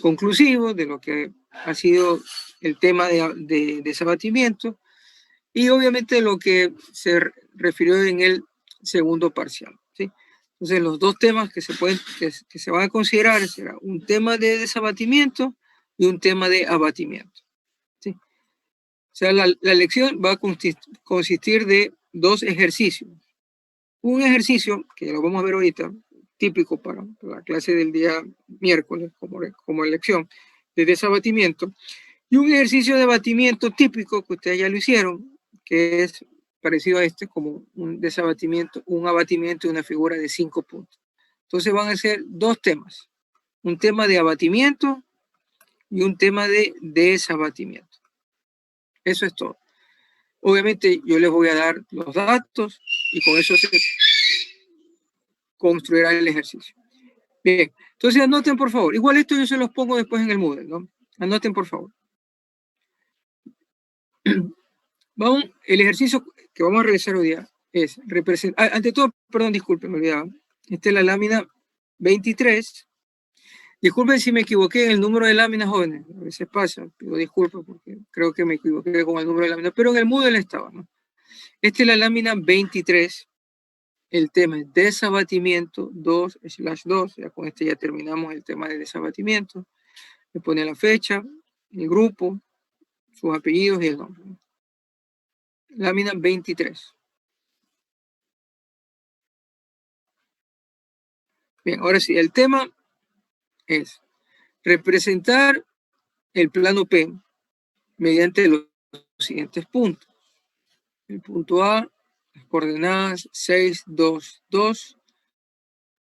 conclusivo de lo que ha sido el tema de desabatimiento y obviamente lo que se refirió en el segundo parcial, ¿sí? Entonces, los dos temas que se van a considerar será un tema de desabatimiento y un tema de abatimiento, ¿sí? O sea, la lección va a consistir de dos ejercicios. Un ejercicio, que lo vamos a ver ahorita, típico para la clase del día miércoles como lección de desabatimiento, y un ejercicio de abatimiento típico que ustedes ya lo hicieron, que es parecido a este, como un abatimiento de una figura de 5 puntos. Entonces van a ser dos temas, un tema de abatimiento y un tema de desabatimiento. Eso es todo. Obviamente yo les voy a dar los datos y con eso se construirá el ejercicio. Bien, entonces anoten por favor. Igual esto yo se los pongo después en el Moodle, ¿no? Anoten por favor. El ejercicio que vamos a realizar hoy día es representar, ante todo, perdón, disculpen, me olvidaba. Esta es la lámina 23. Disculpen si me equivoqué en el número de láminas, jóvenes. A veces pasa, pido disculpas porque creo que me equivoqué con el número de láminas, pero en el Moodle estaba, ¿no? Esta es la lámina 23. El tema es desabatimiento 2/2. Ya con este ya terminamos el tema de desabatimiento. Le pone la fecha, el grupo, sus apellidos y el nombre. Lámina 23. Bien, ahora sí, el tema es representar el plano P mediante los siguientes puntos. El punto A, las coordenadas 6, 2, 2.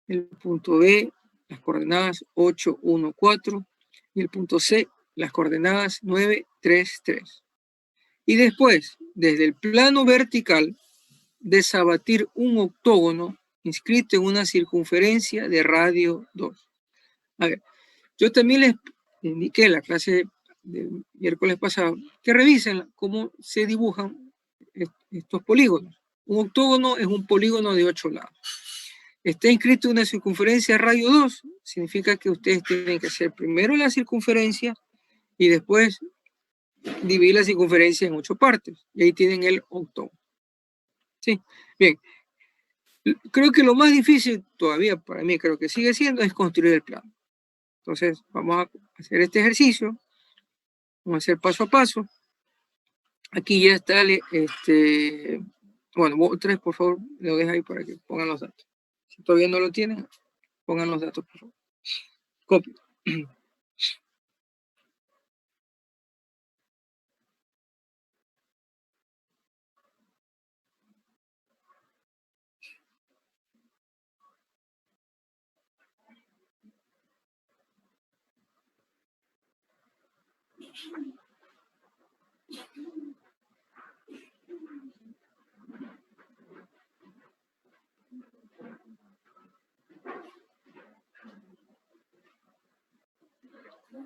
El punto B, las coordenadas 8, 1, 4. Y el punto C, las coordenadas 9, 3, 3. Y después, desde el plano vertical, desabatir un octógono inscrito en una circunferencia de radio 2. A ver, yo también les indiqué en la clase del miércoles pasado que revisen cómo se dibujan estos polígonos. Un octógono es un polígono de 8 lados. Está inscrito en una circunferencia de radio 2, significa que ustedes tienen que hacer primero la circunferencia y después dividir la circunferencia en 8 partes. Y ahí tienen el octógono. Sí, bien. Creo que lo más difícil todavía para mí, creo que sigue siendo, es construir el plano. Entonces, vamos a hacer este ejercicio. Vamos a hacer paso a paso. Aquí ya está, bueno, vos tres, por favor, lo dejo ahí para que pongan los datos. Si todavía no lo tienen, pongan los datos, por favor. Copio.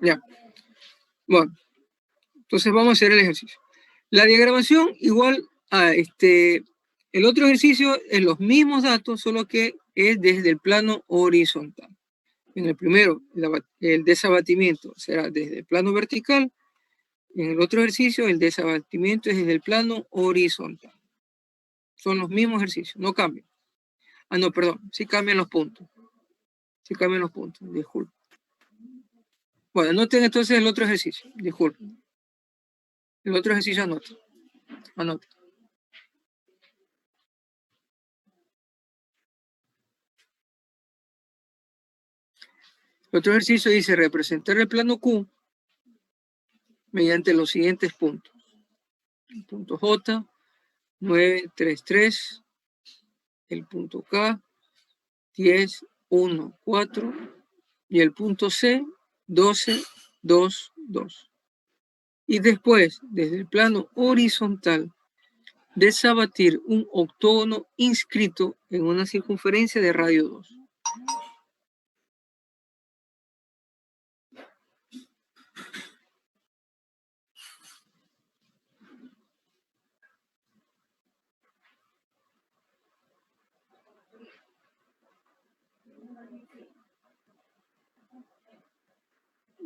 Ya. Bueno, entonces vamos a hacer el ejercicio. La diagramación igual a el otro ejercicio es los mismos datos, solo que es desde el plano horizontal. En el primero, el desabatimiento será desde el plano vertical. En el otro ejercicio, el desabatimiento es desde el plano horizontal. Son los mismos ejercicios, no cambian. Ah, no, perdón, sí cambian los puntos. Sí cambian los puntos, disculpen. Bueno, anoten entonces el otro ejercicio, disculpen. El otro ejercicio anoten. Anoten. El otro ejercicio dice representar el plano Q mediante los siguientes puntos. El punto J, 9, 3, 3. El punto K, 10, 1, 4. Y el punto C, 12, 2, 2. Y después, desde el plano horizontal, desabatir un octógono inscrito en una circunferencia de radio 2.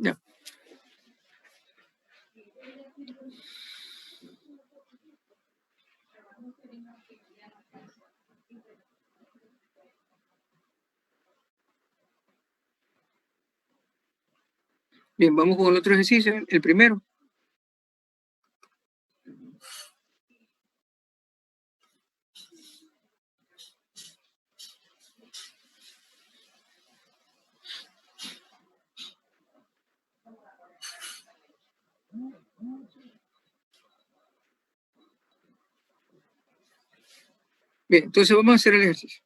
Ya. Bien, vamos con el otro ejercicio, el primero. Bien, entonces vamos a hacer el ejercicio.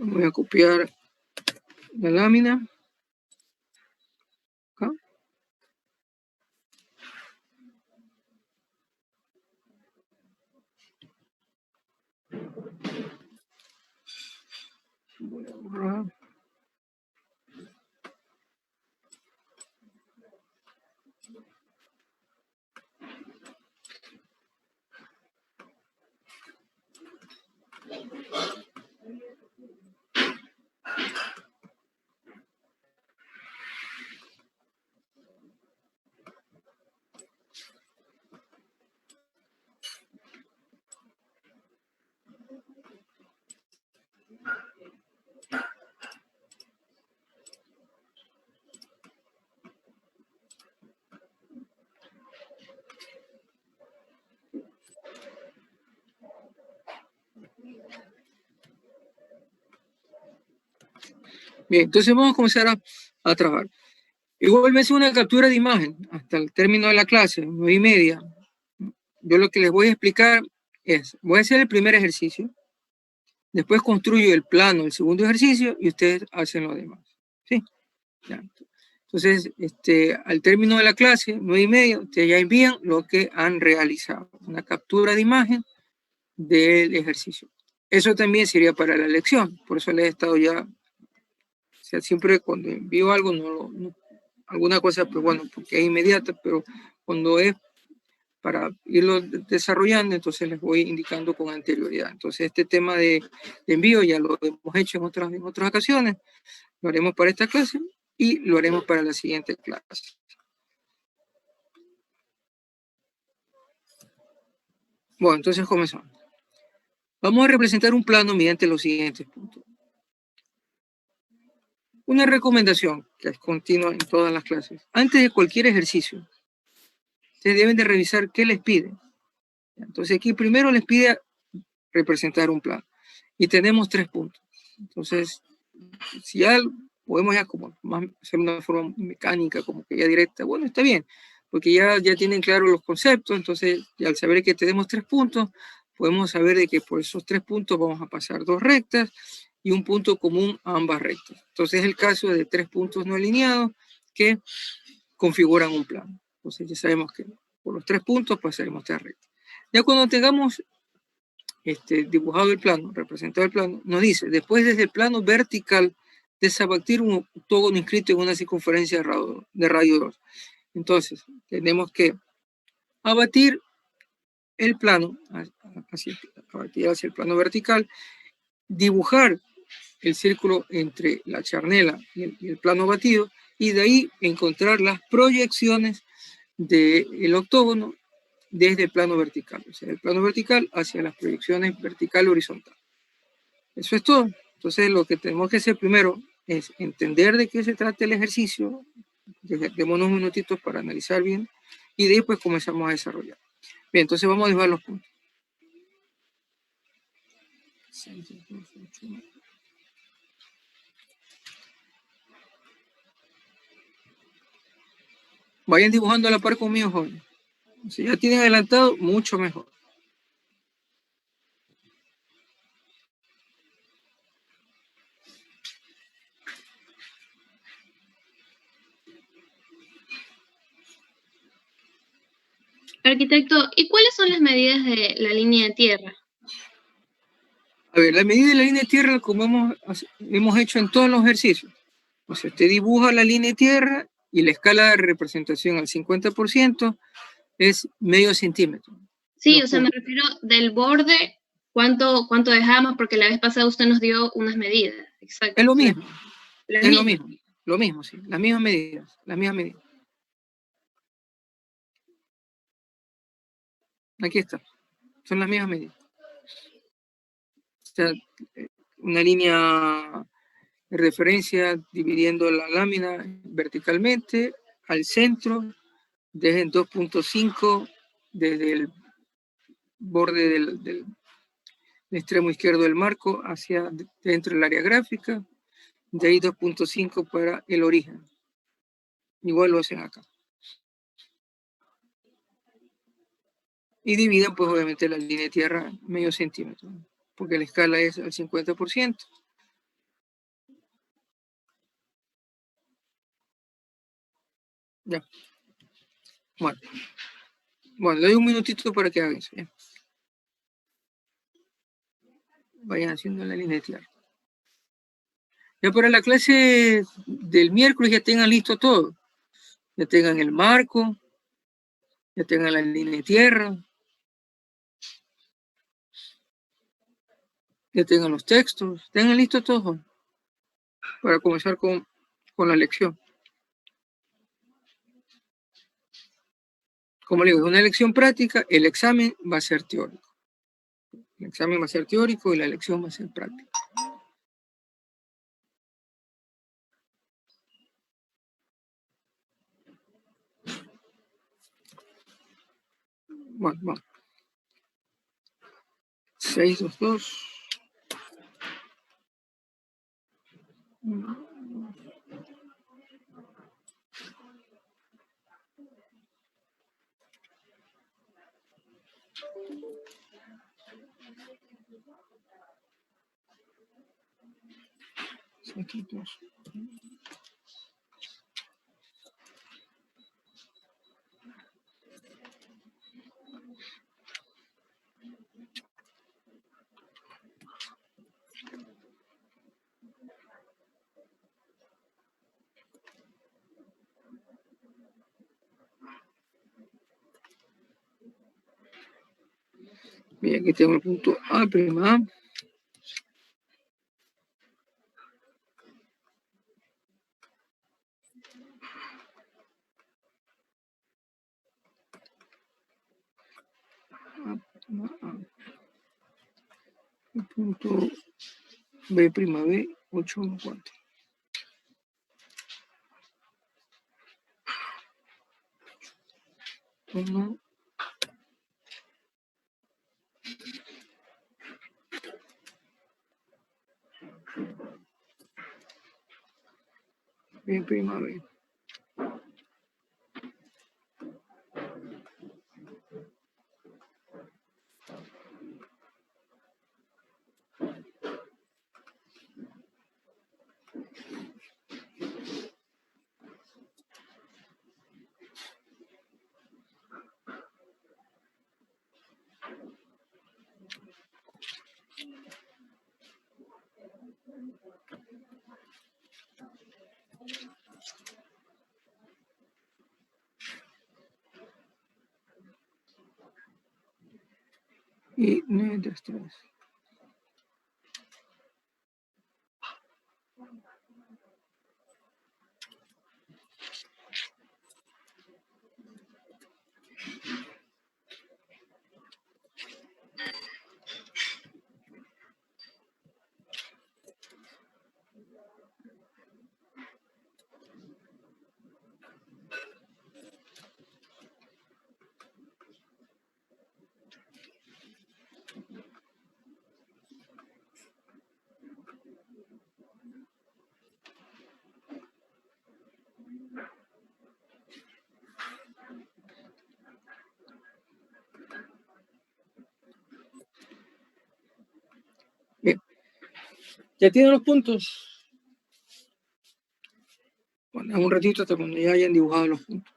Voy a copiar la lámina. Acá. Voy a borrar. Bien, entonces vamos a comenzar a trabajar. Igual me hace una captura de imagen hasta el término de la clase, 9:30. Yo lo que les voy a explicar es, voy a hacer el primer ejercicio, después construyo el plano, el segundo ejercicio, y ustedes hacen lo demás. ¿Sí? Ya. Entonces, al término de la clase, 9:30, ustedes ya envían lo que han realizado, una captura de imagen del ejercicio. Eso también sería para la lección, por eso les he estado ya, o sea, siempre cuando envío algo, alguna cosa, pues bueno, porque es inmediata, pero cuando es para irlo desarrollando, entonces les voy indicando con anterioridad. Entonces, este tema de envío ya lo hemos hecho en otras ocasiones, lo haremos para esta clase y lo haremos para la siguiente clase. Bueno, entonces comenzamos. Vamos a representar un plano mediante los siguientes puntos. Una recomendación que es continua en todas las clases. Antes de cualquier ejercicio, ustedes deben de revisar qué les pide. Entonces aquí primero les pide representar un plano. Y tenemos 3 puntos. Entonces, si ya podemos ya como más hacer una forma mecánica, como que ya directa, bueno, está bien, porque ya tienen claros los conceptos, entonces ya al saber que tenemos 3 puntos, podemos saber de que por esos 3 puntos vamos a pasar 2 rectas y un punto común a ambas rectas. Entonces es el caso de 3 puntos no alineados que configuran un plano. Entonces ya sabemos que por los 3 puntos pasaremos 3 rectas. Ya cuando tengamos dibujado el plano, representado el plano, nos dice, después desde el plano vertical, desabatir un octógono inscrito en una circunferencia de radio 2. Entonces, tenemos que abatir el plano, abatir hacia el plano vertical, dibujar el círculo entre la charnela y el plano batido, y de ahí encontrar las proyecciones del octógono desde el plano vertical, o sea, el plano vertical hacia las proyecciones vertical y horizontal. Eso es todo. Entonces, lo que tenemos que hacer primero es entender de qué se trata el ejercicio, démonos unos minutitos para analizar bien, y de ahí pues comenzamos a desarrollar. Bien, entonces vamos a dibujar los puntos. Vayan dibujando a la par conmigo, jóvenes. Si ya tienen adelantado, mucho mejor. Arquitecto, ¿y cuáles son las medidas de la línea de tierra? A ver, la medida de la línea de tierra, como hemos hecho en todos los ejercicios. O sea, usted dibuja la línea de tierra y la escala de representación al 50% es medio centímetro. Sí, o sea, me refiero del borde, cuánto dejamos, porque la vez pasada usted nos dio unas medidas. Exacto. Es lo mismo. Es lo mismo. Lo mismo, sí. Las mismas medidas. Las mismas medidas. Aquí está. Son las mismas medidas. O sea, una línea de referencia dividiendo la lámina verticalmente al centro, dejen 2.5 desde el borde del extremo izquierdo del marco hacia dentro del área gráfica, de ahí 2.5 para el origen. Igual lo hacen acá. Y dividen, pues obviamente, la línea de tierra medio centímetro, porque la escala es al 50%. Ya. Bueno, le doy un minutito para que hagan eso. ¿Ya? Vayan haciendo la línea de tierra. Ya para la clase del miércoles ya tengan listo todo. Ya tengan el marco, ya tengan la línea de tierra, ya tengan los textos, tengan listo todo para comenzar con la lección. Como le digo, es una lección práctica, el examen va a ser teórico. El examen va a ser teórico y la lección va a ser práctica. Bueno, vamos. 6, 2, 2. Aquí, 2. Bien, aquí tengo el punto A'. El punto B', 8, 1, 4. Uno. B'. Y 9, 3, 3. Bien. ¿Ya tienen los puntos? Bueno, un ratito hasta cuando ya hayan dibujado los puntos.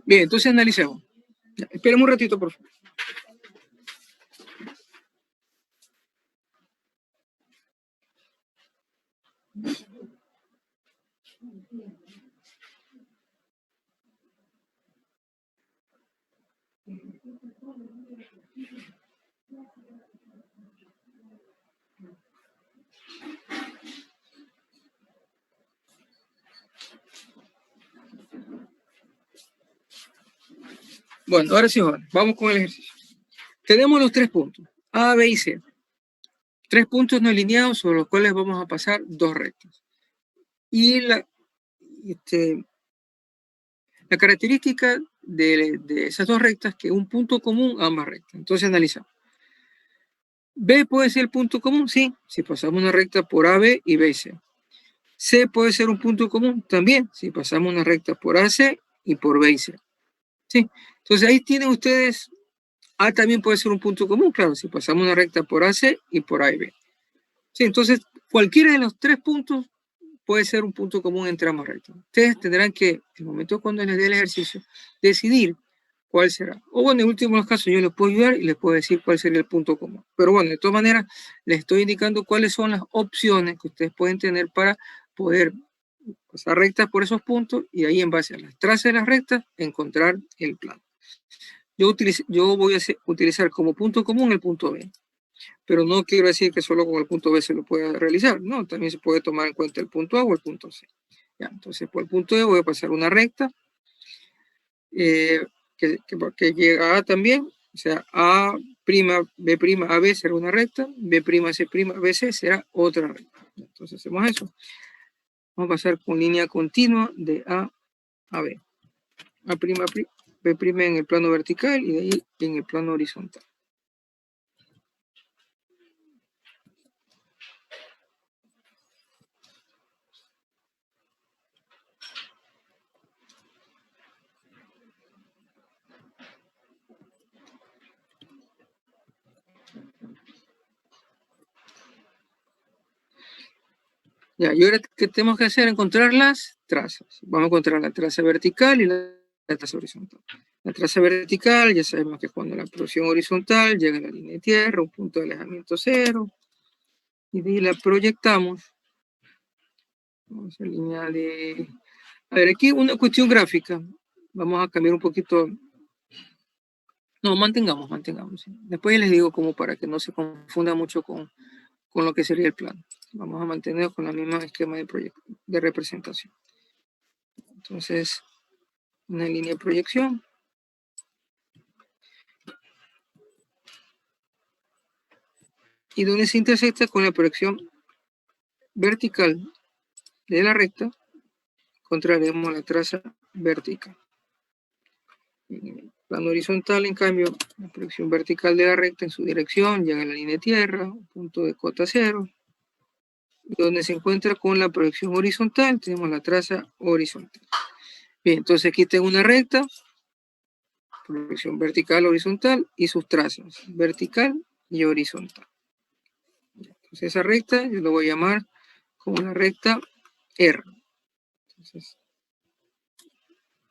Bien, entonces analicemos. Esperen un ratito, por favor. Bueno, ahora sí, jóvenes, vamos con el ejercicio. Tenemos los 3 puntos, A, B y C. 3 puntos no alineados sobre los cuales vamos a pasar 2 rectas. Y la característica de esas 2 rectas es que un punto común a ambas rectas. Entonces analizamos. B puede ser el punto común, sí, si pasamos una recta por AB y BC. C puede ser un punto común también, si pasamos una recta por AC y por BC. Sí, entonces ahí tienen ustedes, A también puede ser un punto común, claro, si pasamos una recta por AC y por A y B. Sí, entonces cualquiera de los 3 puntos puede ser un punto común entre ambas rectas. Ustedes tendrán que, en el momento cuando les dé el ejercicio, decidir cuál será. O bueno, en últimos casos yo les puedo ayudar y les puedo decir cuál sería el punto común. Pero bueno, de todas maneras, les estoy indicando cuáles son las opciones que ustedes pueden tener para poder pasar rectas por esos puntos y ahí en base a las trazas de las rectas encontrar el plano. Yo voy a utilizar como punto común el punto B, pero no quiero decir que solo con el punto B se lo pueda realizar, no, también se puede tomar en cuenta el punto A o el punto C. Ya, entonces por el punto E voy a pasar una recta que llega a A también, o sea, A', B', AB será una recta, B', C', BC será otra recta. Entonces hacemos eso. Vamos a pasar con línea continua de A a B. A', B' en el plano vertical y de ahí en el plano horizontal. Ya, y ahora, ¿qué tenemos que hacer? Encontrar las trazas. Vamos a encontrar la traza vertical y la traza horizontal. La traza vertical, ya sabemos que es cuando la proyección horizontal llega a la línea de tierra, un punto de alejamiento 0, y de ahí la proyectamos. Vamos a línea de... A ver, aquí una cuestión gráfica. Vamos a cambiar un poquito. No, mantengamos. ¿Sí? Después les digo como para que no se confunda mucho con lo que sería el plano. Vamos a mantener con el mismo esquema de representación. Entonces, una línea de proyección. Y donde se intersecta con la proyección vertical de la recta, encontraremos la traza vertical. En el plano horizontal, en cambio, la proyección vertical de la recta en su dirección llega a la línea de tierra, un punto de cota 0. Donde se encuentra con la proyección horizontal, tenemos la traza horizontal. Bien, entonces aquí tengo una recta, proyección vertical, horizontal y sus trazas, vertical y horizontal. Entonces esa recta yo lo voy a llamar como la recta R. Entonces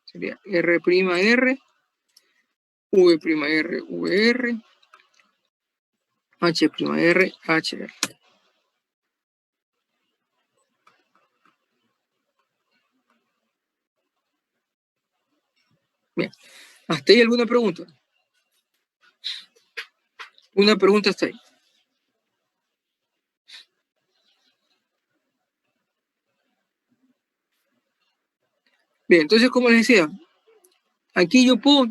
sería R', V', VR, H', HR. Bien, ¿hasta ahí alguna pregunta? Una pregunta hasta ahí. Bien, entonces como les decía, aquí yo puedo,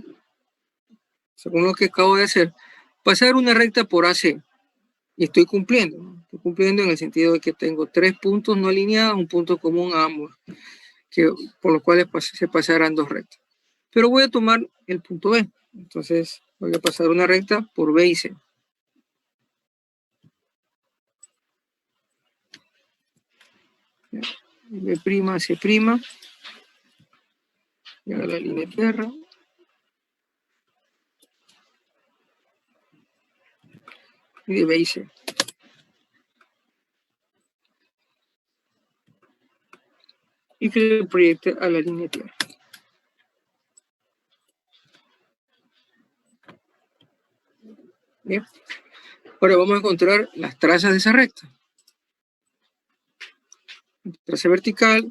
según lo que acabo de hacer, pasar una recta por AC. Y estoy cumpliendo, ¿no? Estoy cumpliendo en el sentido de que tengo 3 puntos no alineados, un punto común a ambos, por los cuales se pasarán 2 rectas. Pero voy a tomar el punto B. Entonces voy a pasar una recta por B y C. B', C', llega a la línea de tierra. Y de B y C. Y que se proyecte a la línea de tierra. Bien. Ahora vamos a encontrar las trazas de esa recta. Traza vertical,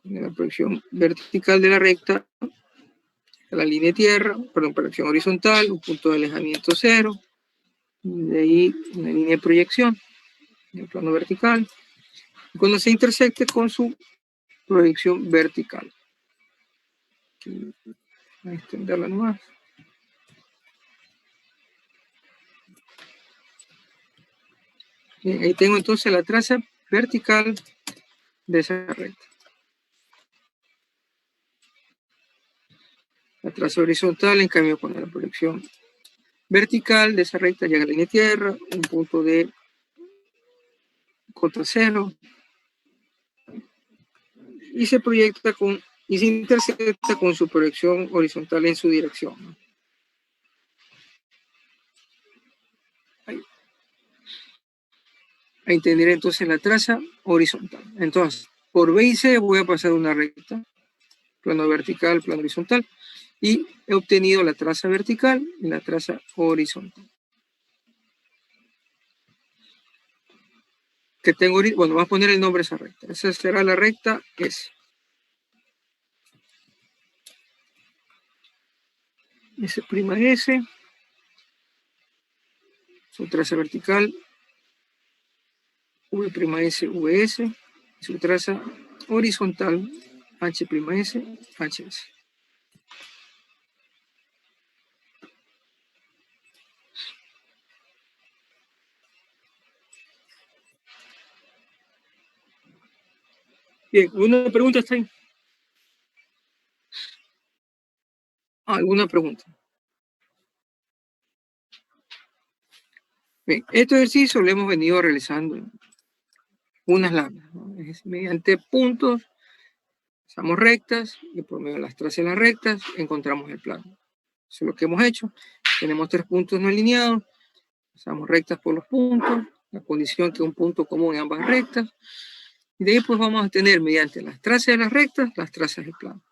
la proyección vertical de la recta, la línea de tierra, perdón, proyección horizontal, un punto de alejamiento 0, de ahí una línea de proyección, en el plano vertical, y cuando se intersecte con su proyección vertical. Voy a extenderla nomás. Bien, ahí tengo entonces la traza vertical de esa recta. La traza horizontal, en cambio, con la proyección vertical de esa recta llega a la línea de tierra, un punto de contra 0, y se proyecta y se intersecta con su proyección horizontal en su dirección, ¿no? A entender entonces la traza horizontal. Entonces, por B y C voy a pasar una recta, plano vertical, plano horizontal, y he obtenido la traza vertical y la traza horizontal. Que tengo, bueno, voy a poner el nombre de esa recta. Esa será la recta S. S', su traza vertical, V'S, Vs, y su traza horizontal, H'S, Hs. Bien, ¿alguna pregunta está ahí? ¿Alguna pregunta? Bien, este ejercicio lo hemos venido realizando unas láminas, ¿no? Mediante puntos, usamos rectas y por medio de las trazas de las rectas encontramos el plano. Eso es lo que hemos hecho. Tenemos 3 puntos no alineados, usamos rectas por los puntos, la condición que un punto común en ambas rectas, y de ahí pues vamos a tener mediante las trazas de las rectas, las trazas del plano.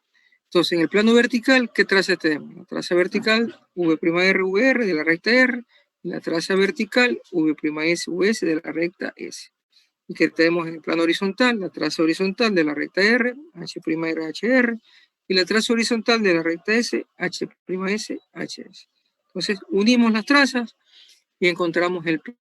Entonces en el plano vertical, ¿qué traza tenemos? La traza vertical V'R, VR de la recta R, y la traza vertical V'S, Vs de la recta S. Y que tenemos en el plano horizontal, la traza horizontal de la recta R, H'R, HR, y la traza horizontal de la recta S, H'S, HS. Entonces unimos las trazas y encontramos el plano.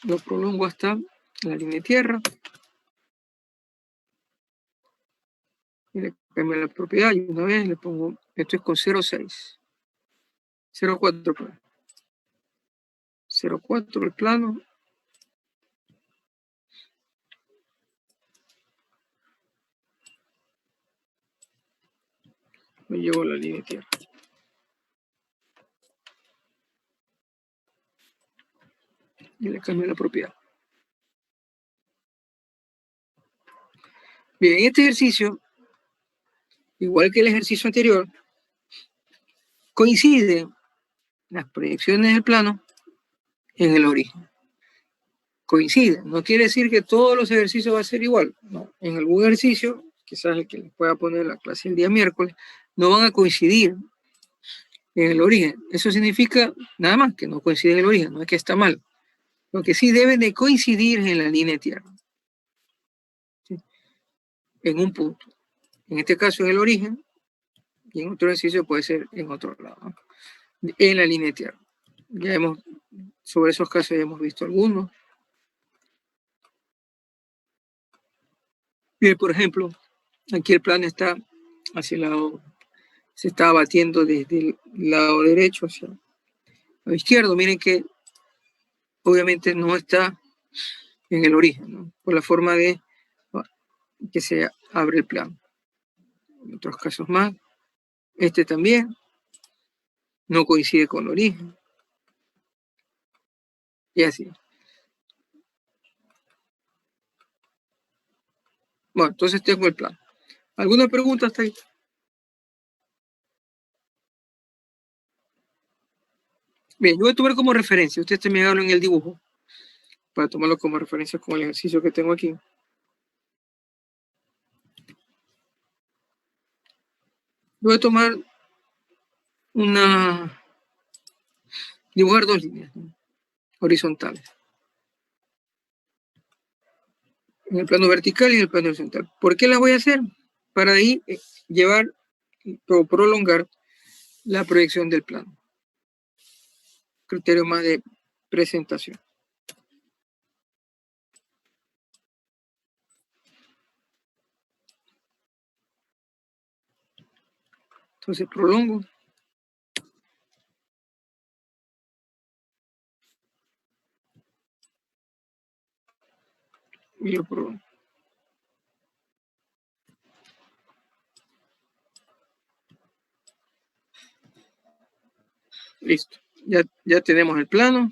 Lo prolongo hasta la línea de tierra. Y le cambio la propiedad y una vez le pongo, esto es con 0,6. 0,4. 0,4 el plano. Me llevo a la línea de tierra. Y le cambio la propiedad. Bien, este ejercicio, igual que el ejercicio anterior, coinciden las proyecciones del plano en el origen. Coinciden. No quiere decir que todos los ejercicios van a ser igual. No. En algún ejercicio, quizás el que les pueda poner la clase el día miércoles, no van a coincidir en el origen. Eso significa nada más que no coincide en el origen, no es que está mal. Lo que sí deben de coincidir en la línea de tierra. ¿Sí? En un punto. En este caso en el origen, y en otro ejercicio puede ser en otro lado, ¿no? En la línea de tierra. Ya hemos, sobre esos casos ya hemos visto algunos. Bien, por ejemplo, aquí el plano está hacia el lado, se está batiendo desde el lado derecho hacia el lado izquierdo. Miren que obviamente no está en el origen, ¿no? Por la forma de que se abre el plano. En otros casos más, este también no coincide con el origen. Y así. Bueno, entonces tengo el plano. ¿Alguna pregunta hasta ahí? Bien, yo voy a tomar como referencia. Ustedes también hablan en el dibujo para tomarlo como referencia con el ejercicio que tengo aquí. Voy a tomar dibujar dos líneas, ¿no?, horizontales. En el plano vertical y en el plano horizontal. ¿Por qué las voy a hacer? Para ahí llevar o prolongar la proyección del plano. Criterio más de presentación. Entonces prolongo. Y lo prolongo. Listo. Ya tenemos el plano.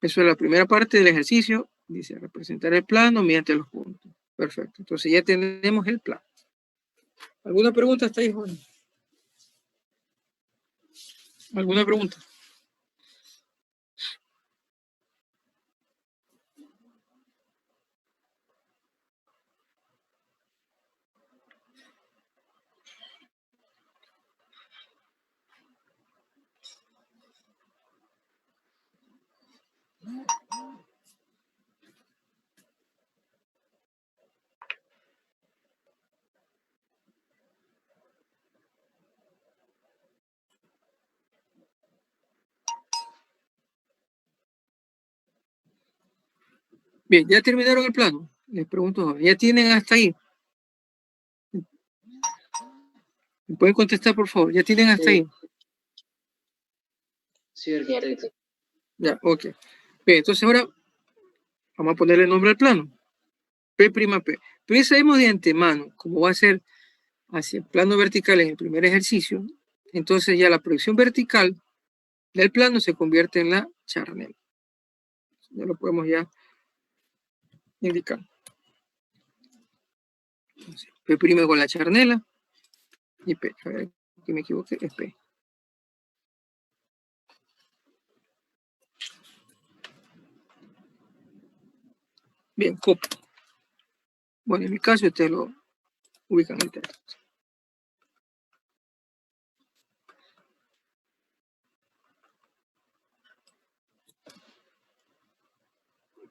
Eso es la primera parte del ejercicio. Dice representar el plano mediante los puntos. Perfecto. Entonces ya tenemos el plano. ¿Alguna pregunta hasta ahí, Juan? ¿Alguna pregunta? Bien, ¿ya terminaron el plano? Les pregunto, ¿ya tienen hasta ahí? ¿Me pueden contestar, por favor? ¿Ya tienen hasta ahí? Sí, arquitecto. Ya, ok. Bien, entonces ahora vamos a ponerle nombre al plano. P'. Pero ya sabemos de antemano cómo va a ser hacia el plano vertical en el primer ejercicio. Entonces ya la proyección vertical del plano se convierte en la charnela. Ya lo podemos ya indicar. Entonces, P' con la charnela y P. A ver, que me equivoqué, es P. Bien, copa. Bueno, en mi caso ustedes lo ubican en el texto.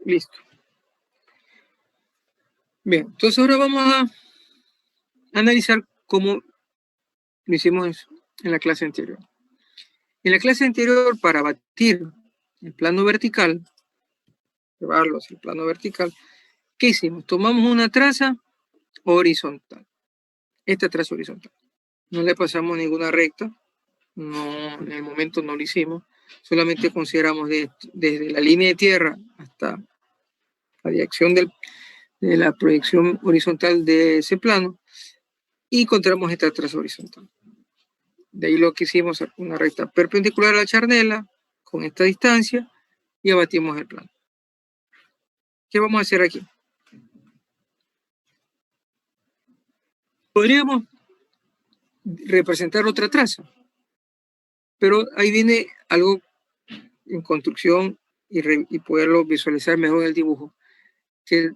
Listo. Bien, entonces ahora vamos a analizar cómo lo hicimos en la clase anterior. En la clase anterior, para batir el plano vertical, llevarlo hacia el plano vertical, ¿qué hicimos? Tomamos una traza horizontal. Esta traza horizontal. No le pasamos ninguna recta. No, en el momento no lo hicimos. Solamente consideramos desde la línea de tierra hasta la dirección de la proyección horizontal de ese plano y encontramos esta traza horizontal. De ahí lo que hicimos, una recta perpendicular a la charnela con esta distancia y abatimos el plano. ¿Qué vamos a hacer aquí? Podríamos representar otra traza, pero ahí viene algo en construcción y poderlo visualizar mejor en el dibujo, que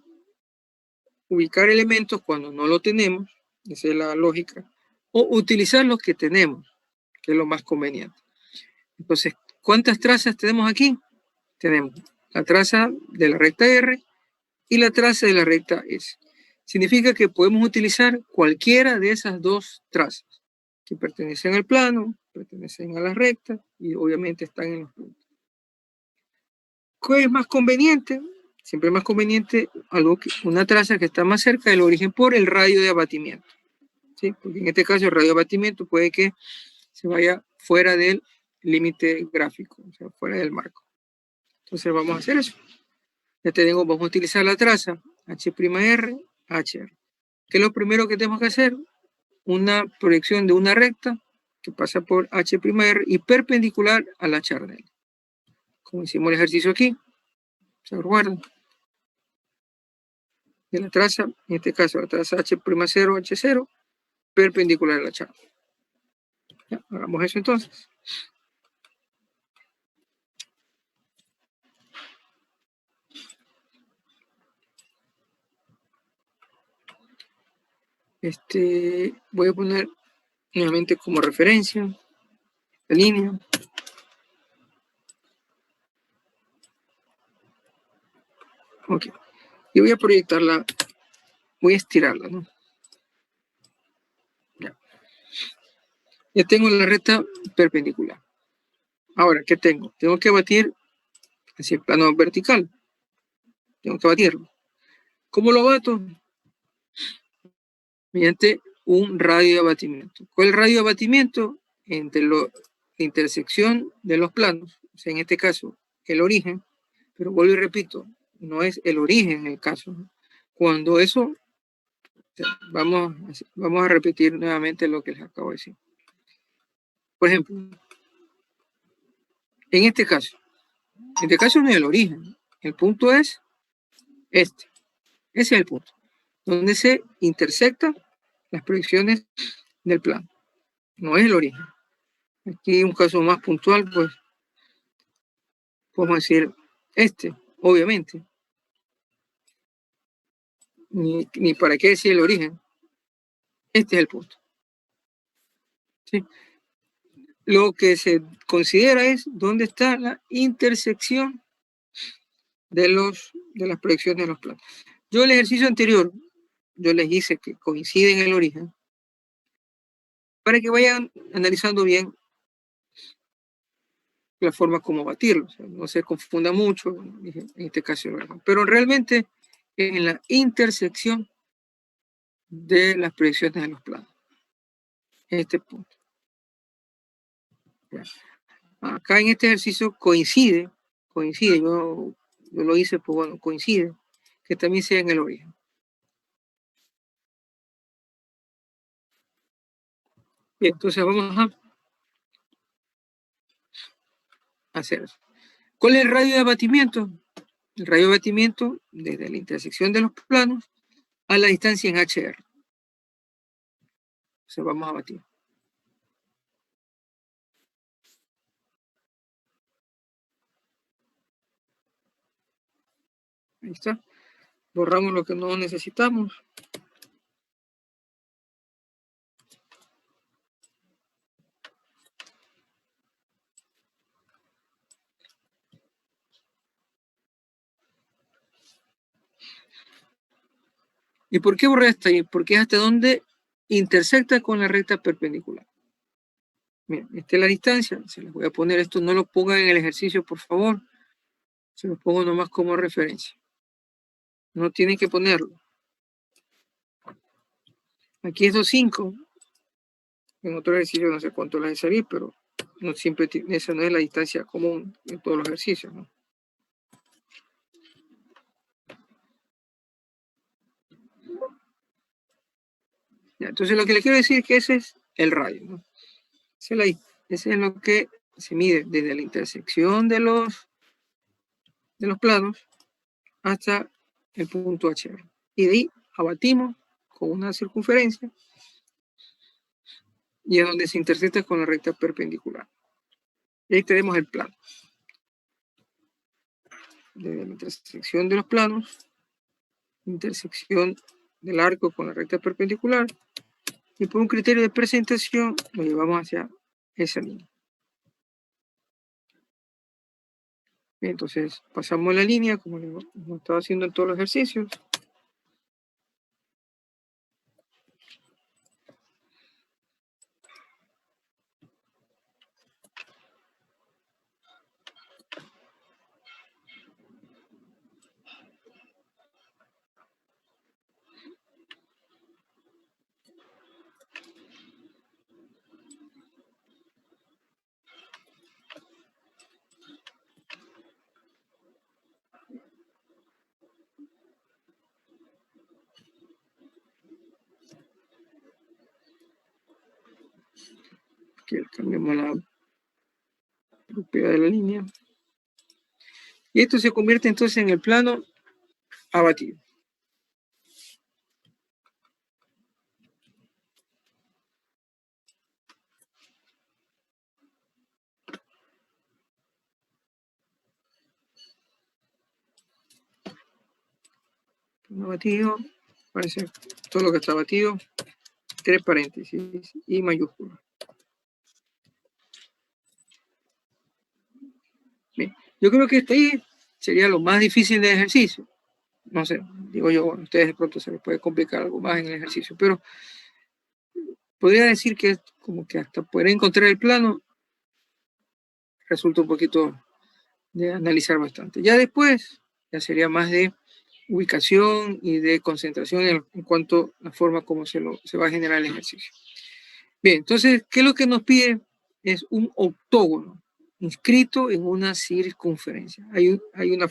ubicar elementos cuando no lo tenemos, esa es la lógica, o utilizar los que tenemos, que es lo más conveniente. Entonces, ¿cuántas trazas tenemos aquí? Tenemos la traza de la recta R y la traza de la recta S. Significa que podemos utilizar cualquiera de esas dos trazas, que pertenecen al plano, pertenecen a la recta y obviamente están en los puntos. ¿Qué es más conveniente? Siempre es más conveniente una traza que está más cerca del origen por el radio de abatimiento, ¿sí? Porque en este caso el radio de abatimiento puede que se vaya fuera del límite gráfico, o sea, fuera del marco. Entonces vamos a hacer eso. Ya tenemos, vamos a utilizar la traza H'R, HR. ¿Qué es lo primero que tenemos que hacer? Una proyección de una recta que pasa por H'R y perpendicular a la charnela. Como hicimos el ejercicio aquí, ¿se acuerdan? De la traza, en este caso la traza H'0, H0, perpendicular a la charnela. Ya, hagamos eso entonces. Voy a poner nuevamente como referencia la línea. Ok. Y voy a proyectarla, voy a estirarla, ¿no? Ya tengo la recta perpendicular. Ahora, ¿qué tengo? Tengo que batir hacia el plano vertical. Tengo que batirlo. ¿Cómo lo bato? Mediante un radio de abatimiento. ¿Cuál es el radio de abatimiento? Entre la intersección de los planos, o sea, en este caso, el origen, pero vuelvo y repito, no es el origen el caso. Cuando eso, vamos a repetir nuevamente lo que les acabo de decir. Por ejemplo, en este caso no es el origen, el punto es este. Ese es el punto, donde se intersectan las proyecciones del plano. No es el origen. Aquí un caso más puntual, pues podemos decir obviamente. Ni para qué decir el origen. Este es el punto. ¿Sí? Lo que se considera es dónde está la intersección de las proyecciones de los planos. Yo el ejercicio anterior, yo les hice que coincide en el origen, para que vayan analizando bien la forma como batirlo, o sea, no se confunda mucho, en este caso, pero realmente en la intersección de las proyecciones de los planos. Este punto. Ya. Acá en este ejercicio coincide, yo lo hice, pues bueno, coincide, que también sea en el origen. Bien, entonces vamos a hacer eso. ¿Cuál es el radio de abatimiento? El radio de abatimiento desde la intersección de los planos a la distancia en HR. Entonces vamos a batir. Ahí está. Borramos lo que no necesitamos. ¿Y por qué borré hasta ahí? Porque es hasta donde intersecta con la recta perpendicular. Miren, esta es la distancia. Se les voy a poner esto, no lo pongan en el ejercicio, por favor. Se lo pongo nomás como referencia. No tienen que ponerlo. Aquí es 2,5. En otro ejercicio no sé cuánto les salir, pero no siempre esa no es la distancia común en todos los ejercicios, ¿no? Ya, entonces lo que le quiero decir es que ese es el radio, ¿no? Ese es lo que se mide desde la intersección de los planos hasta el punto HR. Y de ahí abatimos con una circunferencia y es donde se intersecta con la recta perpendicular. Y ahí tenemos el plano. Desde la intersección de los planos, intersección del arco con la recta perpendicular, y por un criterio de presentación lo llevamos hacia esa línea. Bien, entonces pasamos la línea como hemos estado haciendo en todos los ejercicios. Que cambiamos la propiedad de la línea. Y esto se convierte entonces en el plano abatido. Plano abatido, parece todo lo que está batido, 3 paréntesis y mayúscula. Bien, yo creo que este ahí sería lo más difícil del ejercicio. No sé, digo yo, bueno, ustedes de pronto se les puede complicar algo más en el ejercicio, pero podría decir que como que hasta poder encontrar el plano resulta un poquito de analizar bastante. Ya después, ya sería más de ubicación y de concentración en cuanto a la forma como se va a generar el ejercicio. Bien, entonces, ¿qué es lo que nos pide? Es un octógono inscrito en una circunferencia. Hay una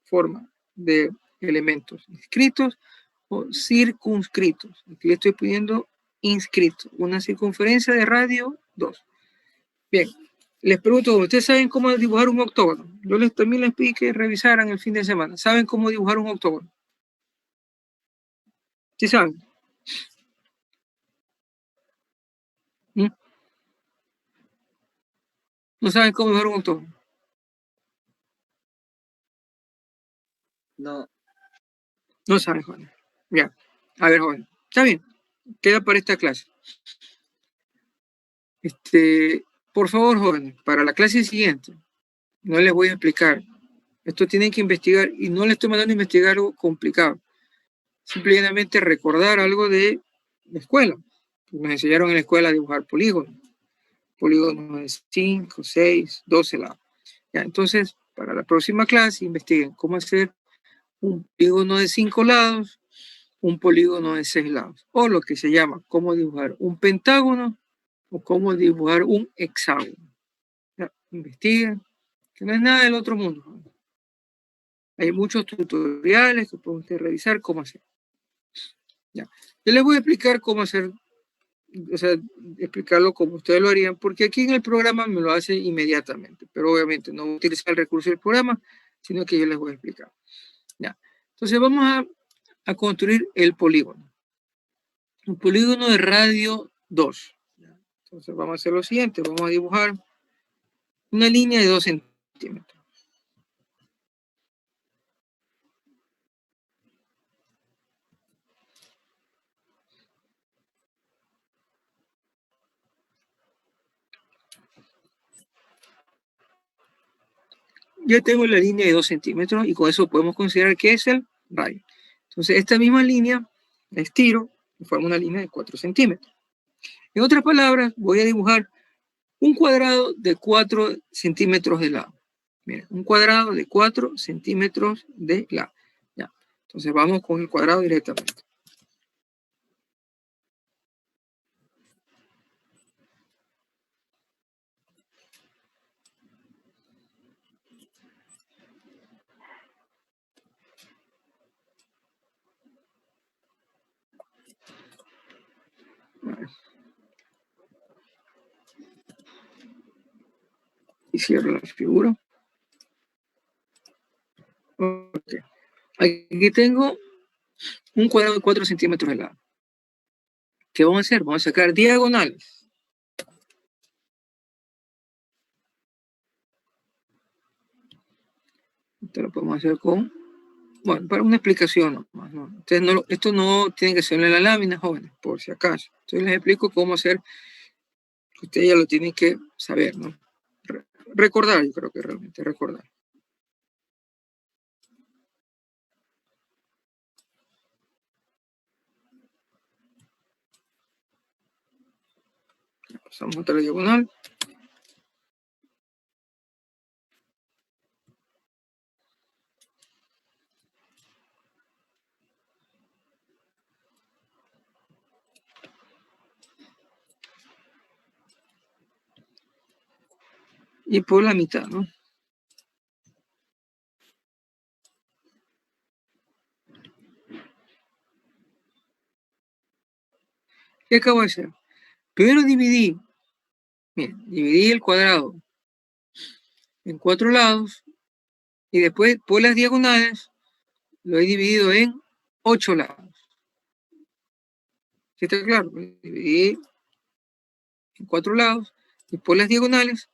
forma de elementos inscritos o circunscritos. Aquí le estoy pidiendo inscrito, una circunferencia de radio 2. Bien, les pregunto, ¿ustedes saben cómo dibujar un octógono? Yo también les pedí que revisaran el fin de semana. ¿Saben cómo dibujar un octógono? ¿Sí saben? ¿Mm? ¿No saben cómo dibujar un octógono? No. No saben, joven. Ya. A ver, joven. Está bien. Queda para esta clase. Por favor, jóvenes, para la clase siguiente, no les voy a explicar. Esto tienen que investigar y no les estoy mandando a investigar algo complicado. Simplemente recordar algo de la escuela. Nos enseñaron en la escuela a dibujar polígonos. Polígonos de 5, 6, 12 lados. Ya, entonces, para la próxima clase, investiguen cómo hacer un polígono de 5 lados, un polígono de 6 lados, o lo que se llama cómo dibujar un pentágono o cómo dibujar un hexágono. Ya, investiguen, que no es nada del otro mundo. Hay muchos tutoriales que pueden ustedes revisar cómo hacer. Ya. Yo les voy a explicar cómo hacer, o sea, explicarlo como ustedes lo harían, porque aquí en el programa me lo hace inmediatamente, pero obviamente no voy a utilizar el recurso del programa, sino que yo les voy a explicar. Ya. Entonces vamos a construir el polígono. Un polígono de radio 2. Entonces vamos a hacer lo siguiente, vamos a dibujar una línea de 2 centímetros. Ya tengo la línea de 2 centímetros y con eso podemos considerar que es el radio. Entonces esta misma línea la estiro y formo una línea de 4 centímetros. En otras palabras, voy a dibujar un cuadrado de 4 centímetros de lado. Miren, un cuadrado de 4 centímetros de lado. Ya. Entonces vamos con el cuadrado directamente. Y cierro la figura. Okay. Aquí tengo un cuadrado de 4 centímetros de lado. ¿Qué vamos a hacer? Vamos a sacar diagonales. Esto lo podemos hacer con, bueno, para una explicación nomás, ¿no? Entonces esto no tiene que ser en la lámina, jóvenes, por si acaso. Entonces les explico cómo hacer, ustedes ya lo tienen que saber, ¿no? Recordar, yo creo que realmente recordar. Pasamos a otra diagonal. Y por la mitad, ¿no? ¿Qué acabo de hacer? Primero dividí, miren, dividí el cuadrado en 4 lados y después por las diagonales lo he dividido en 8 lados. ¿Sí está claro? Lo dividí en 4 lados y por las diagonales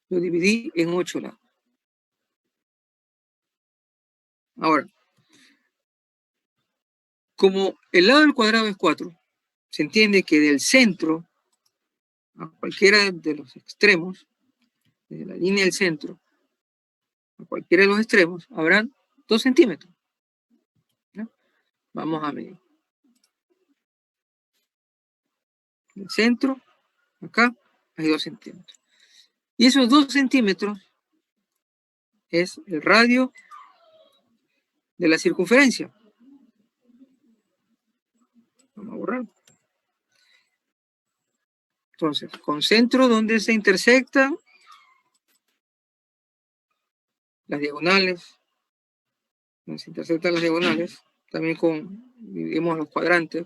lo dividí en 8 lados. Ahora, Como el lado del cuadrado es 4, se entiende que del centro a cualquiera de los extremos, desde la línea del centro a cualquiera de los extremos, habrán 2 centímetros. ¿No? Vamos a medir. Del centro, acá, hay 2 centímetros. Y esos 2 centímetros es el radio de la circunferencia. Vamos a borrar. Entonces, con centro donde se intersectan las diagonales, donde se intersectan las diagonales, también dividimos los cuadrantes,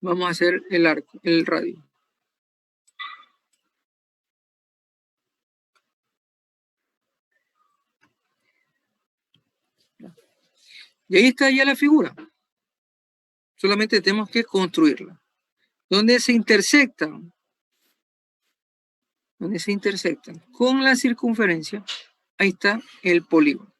vamos a hacer el arco, el radio. Y ahí está ya la figura. Solamente tenemos que construirla. Donde se intersectan con la circunferencia, ahí está el polígono.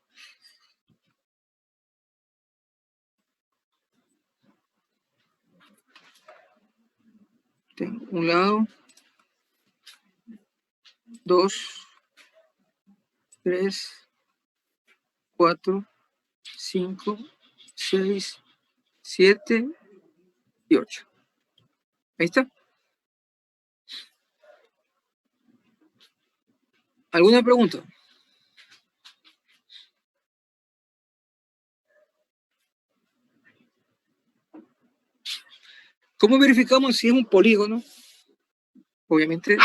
Tengo un lado, 2, 3, 4, 5, 6, 7 y 8. Ahí está. ¿Alguna pregunta? ¿Cómo verificamos si es un polígono? Obviamente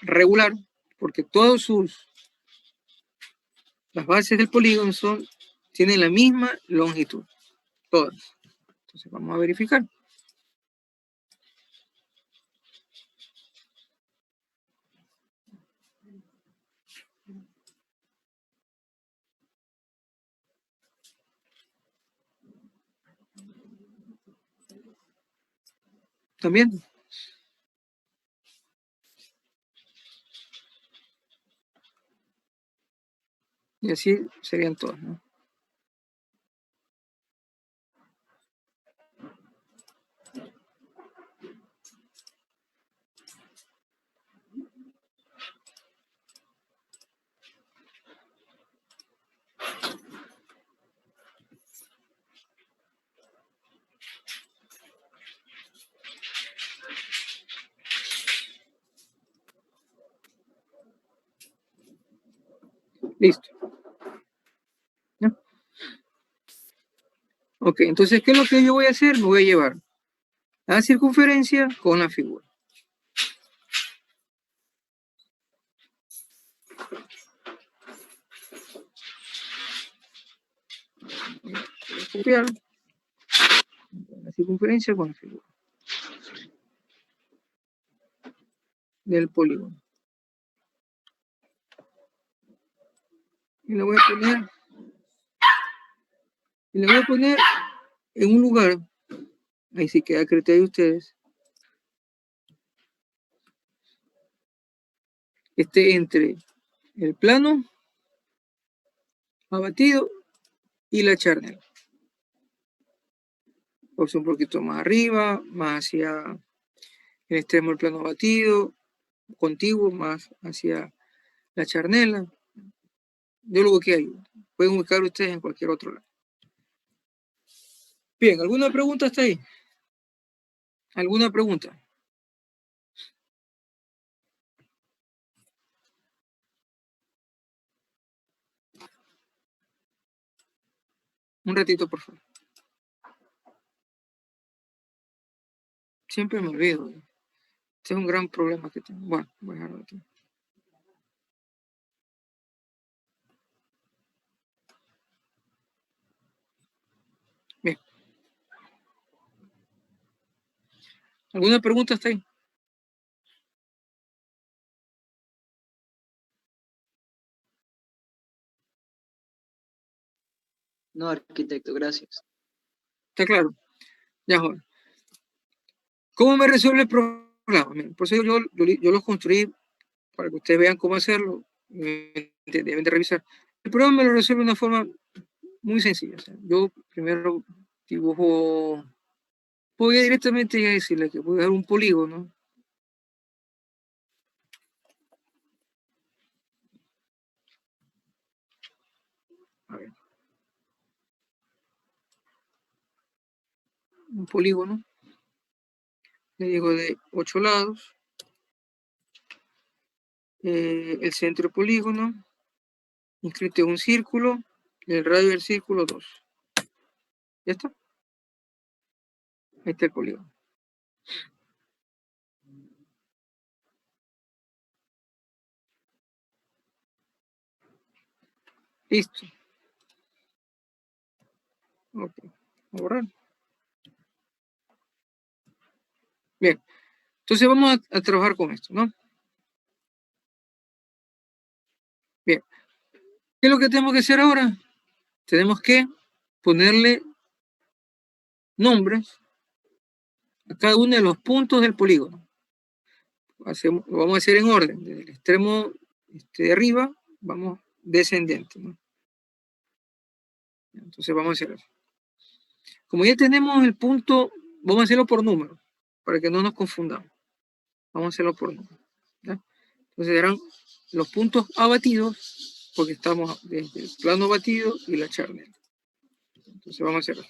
regular, porque las bases del polígono tienen la misma longitud, todas. Entonces vamos a verificar. También. Y así serían todas, ¿no? Listo. ¿No? Ok, entonces, ¿qué es lo que yo voy a hacer? Me voy a llevar la circunferencia con la figura. Voy a copiar la circunferencia con la figura del polígono. Y la voy a poner en un lugar, ahí sí queda a criterio de ustedes, que esté entre el plano abatido y la charnela. O sea, un poquito más arriba, más hacia el extremo del plano abatido, contiguo, más hacia la charnela. Yo lo ubiqué ahí. Pueden ubicar ustedes en cualquier otro lado. Bien, ¿alguna pregunta hasta ahí? ¿Alguna pregunta? Un ratito, por favor. Siempre me olvido. Este es un gran problema que tengo. Bueno, voy a dejarlo aquí. Bien. ¿Alguna pregunta hasta ahí? No, arquitecto, gracias. Está claro. Ya, joven. ¿Cómo me resuelve el programa? Por eso yo lo construí para que ustedes vean cómo hacerlo. Deben de revisar. El programa me lo resuelve de una forma muy sencilla. O sea, yo primero dibujo, voy a directamente a decirle que voy a dar un polígono. A ver. Un polígono. Le digo de 8 lados. El centro del polígono. Inscrito un círculo. El radio del círculo 2. ¿Ya está? Ahí está el polígono. Listo. Ok. Voy a borrar. Bien. Entonces vamos a trabajar con esto, ¿no? Bien. ¿Qué es lo que tenemos que hacer ahora? Tenemos que ponerle nombres a cada uno de los puntos del polígono. Lo vamos a hacer en orden, desde el extremo de arriba, vamos descendente, ¿no? Entonces vamos a hacer eso. Como ya tenemos el punto, vamos a hacerlo por número, para que no nos confundamos. Vamos a hacerlo por número, ¿ya? Entonces eran los puntos abatidos, porque estamos desde el plano batido y la charnela. Entonces vamos a hacer eso.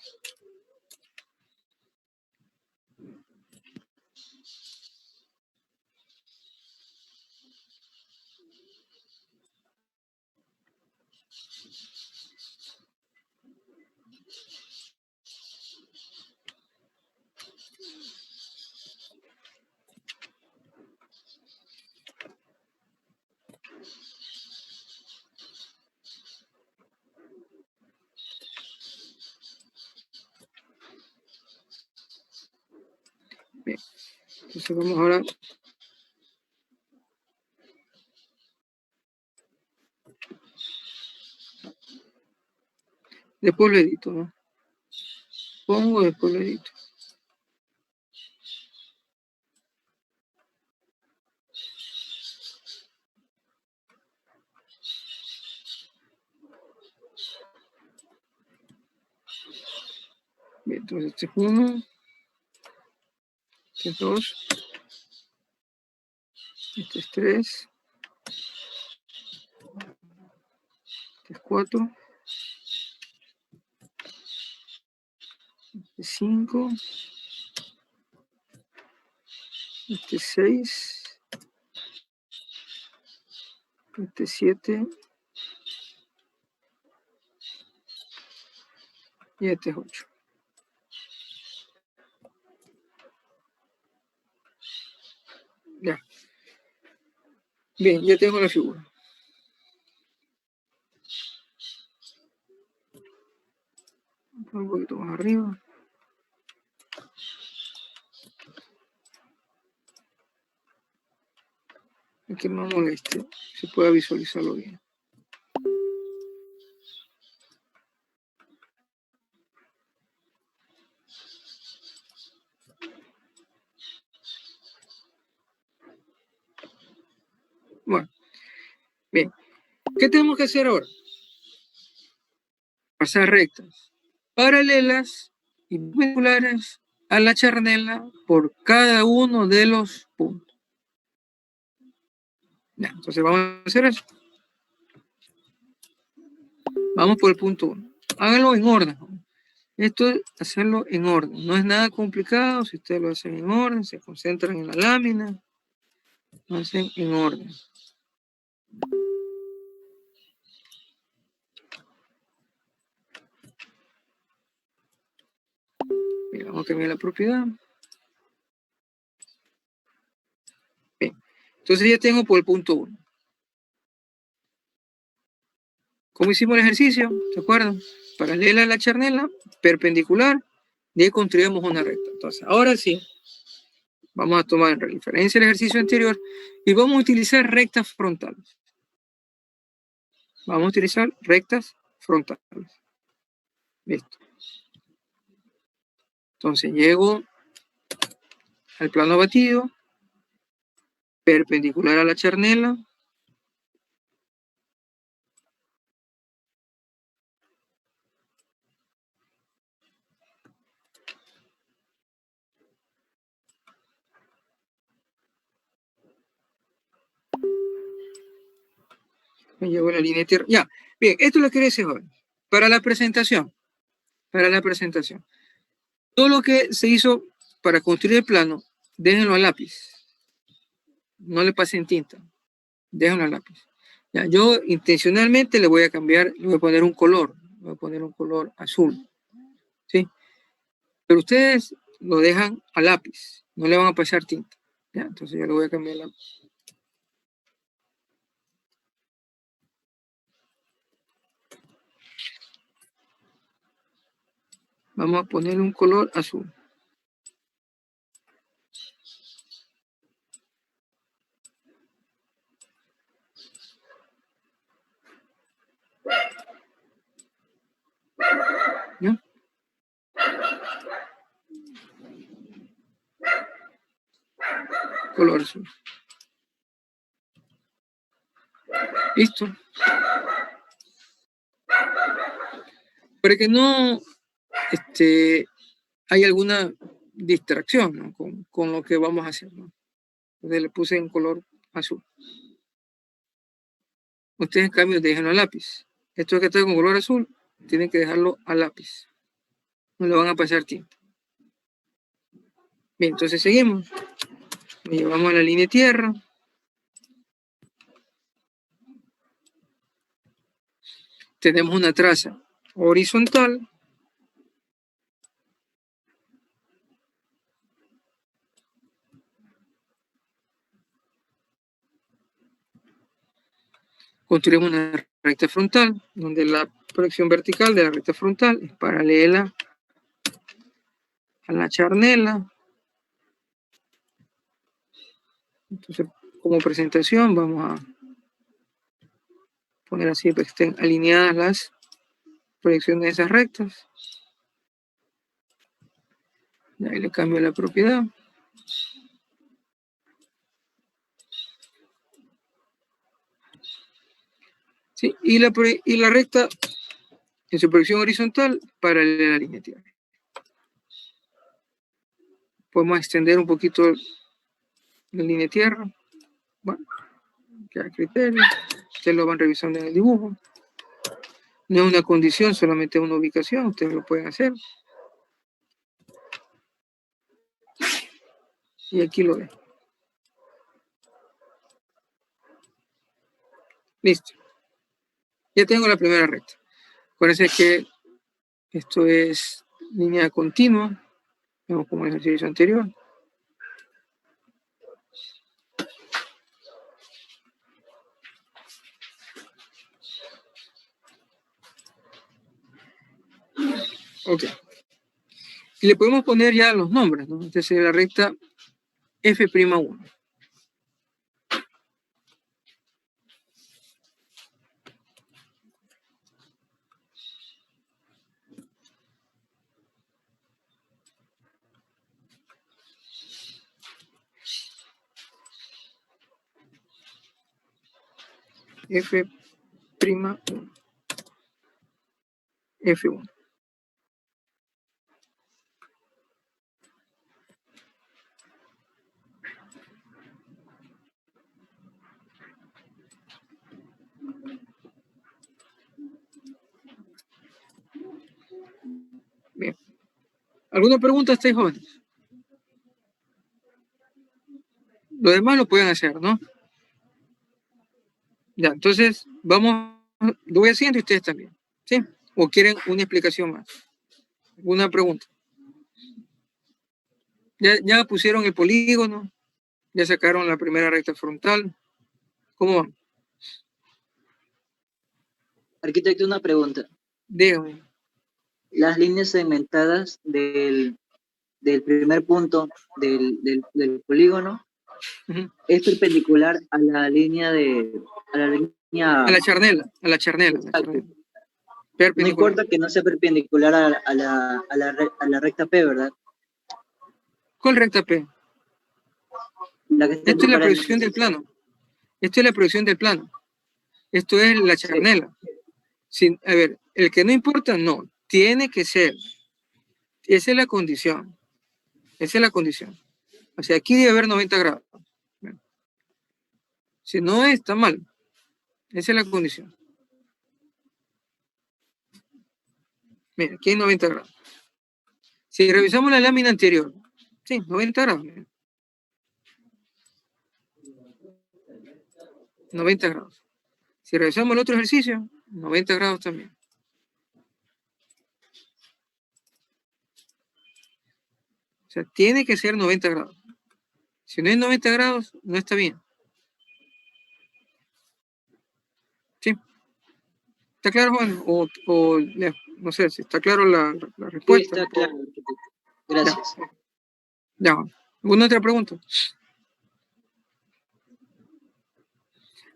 Bien. Entonces vamos ahora. Después lo edito, ¿no? Pongo, después lo edito. Bien, entonces este es 1, este es 2, este es 3, este es 4, este es 5, este es 6, este es 7 y este es 8. Ya. Bien, ya tengo la figura. Un poquito más arriba. Que no moleste, se pueda visualizarlo bien. Bueno, bien. ¿Qué tenemos que hacer ahora? Pasar rectas paralelas y perpendiculares a la charnela por cada uno de los puntos. Ya, entonces vamos a hacer eso. Vamos por el punto 1. Háganlo en orden. Esto es hacerlo en orden. No es nada complicado. Si ustedes lo hacen en orden, se concentran en la lámina, lo hacen en orden. Mira, vamos a cambiar la propiedad. Bien. Entonces ya tengo por el punto 1. ¿Cómo hicimos el ejercicio? ¿Se acuerdan? Paralela a la charnela, perpendicular, y ahí construimos una recta. Entonces, ahora sí, vamos a tomar en referencia el ejercicio anterior y vamos a utilizar rectas frontales. Vamos a utilizar rectas frontales. Listo. Entonces, llego al plano batido, perpendicular a la charnela, Me llevo la línea de tierra. Ya, bien, esto es lo que decir hoy. Para la presentación, todo lo que se hizo para construir el plano, déjenlo a lápiz. No le pasen tinta, déjenlo a lápiz. Ya, yo intencionalmente le voy a cambiar, le voy a poner un color, voy a poner un color azul, ¿sí? Pero ustedes lo dejan a lápiz, no le van a pasar tinta. Ya, entonces yo le voy a cambiar la... Vamos a ponerle un color azul. ¿Ya? Color azul. Listo. Para que no hay alguna distracción, ¿no? con lo que vamos a hacer, ¿no? Entonces le puse en color azul. Ustedes en cambio déjenlo a lápiz. Esto que está con color azul, tienen que dejarlo a lápiz. No le van a pasar tinta. Bien, entonces seguimos. Lo llevamos a la línea de tierra. Tenemos una traza horizontal. Construimos una recta frontal, donde la proyección vertical de la recta frontal es paralela a la charnela. Entonces, como presentación, vamos a poner así para que estén alineadas las proyecciones de esas rectas. Y ahí le cambio la propiedad. ¿Sí? Y la recta en su proyección horizontal paralela a la línea de tierra. Podemos extender un poquito la línea de tierra. Bueno, queda criterio. Ustedes lo van revisando en el dibujo. No es una condición, solamente una ubicación. Ustedes lo pueden hacer. Y aquí lo ven. Listo. Ya tengo la primera recta. Parece que esto es línea continua. Vemos como el ejercicio anterior. Ok. Y le podemos poner ya los nombres, ¿no? Esta es la recta F'1. F'1. F1. Bien. ¿Alguna pregunta estáis jóvenes? Lo demás lo pueden hacer, ¿no? Ya, entonces vamos, lo voy haciendo y ustedes también, ¿sí? ¿O quieren una explicación más? ¿Alguna pregunta? ¿Ya pusieron el polígono? ¿Ya sacaron la primera recta frontal? ¿Cómo van? Arquitecto, una pregunta. Dígame. Las líneas segmentadas del primer punto del polígono es perpendicular a la línea A la charnela. No importa que no sea perpendicular a la recta P, ¿verdad? ¿Cuál recta P? Esta es la proyección del plano. Esta es la proyección del plano. Esto es la charnela. A ver, el que no importa, no. Tiene que ser. Esa es la condición. O sea, aquí debe haber 90 grados. Si no, está mal. Esa es la condición. Mira, aquí hay 90 grados. Si revisamos la lámina anterior, sí, 90 grados. Mira. 90 grados. Si revisamos el otro ejercicio, 90 grados también. O sea, tiene que ser 90 grados. Si no es 90 grados, no está bien. ¿Sí? ¿Está claro, Juan? No sé si está claro la Sí, respuesta. está claro. Gracias. Ya. ¿Alguna otra pregunta?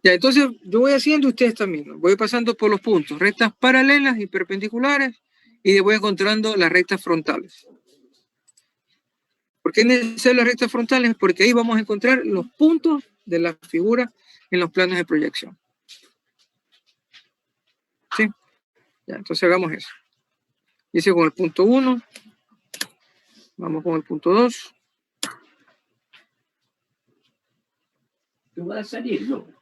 Ya, entonces yo voy haciendo ustedes también, ¿no? Voy pasando por los puntos, rectas paralelas y perpendiculares, y voy encontrando las rectas frontales. ¿Por qué necesito las rectas frontales? Porque ahí vamos a encontrar los puntos de la figura en los planos de proyección. ¿Sí? Ya, entonces hagamos eso. Hice con el punto 1, vamos con el punto 2. Te va a salir, ¿no?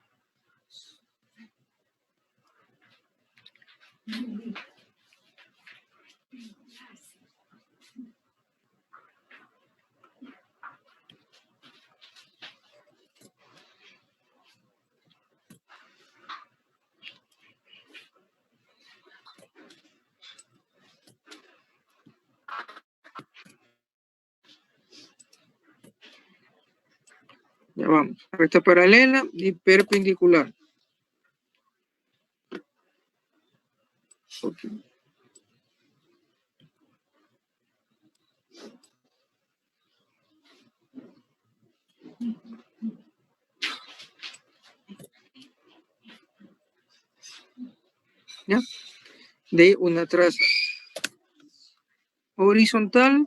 Ya vamos. Recta paralela y perpendicular. Okay. ¿Ya? De una traza horizontal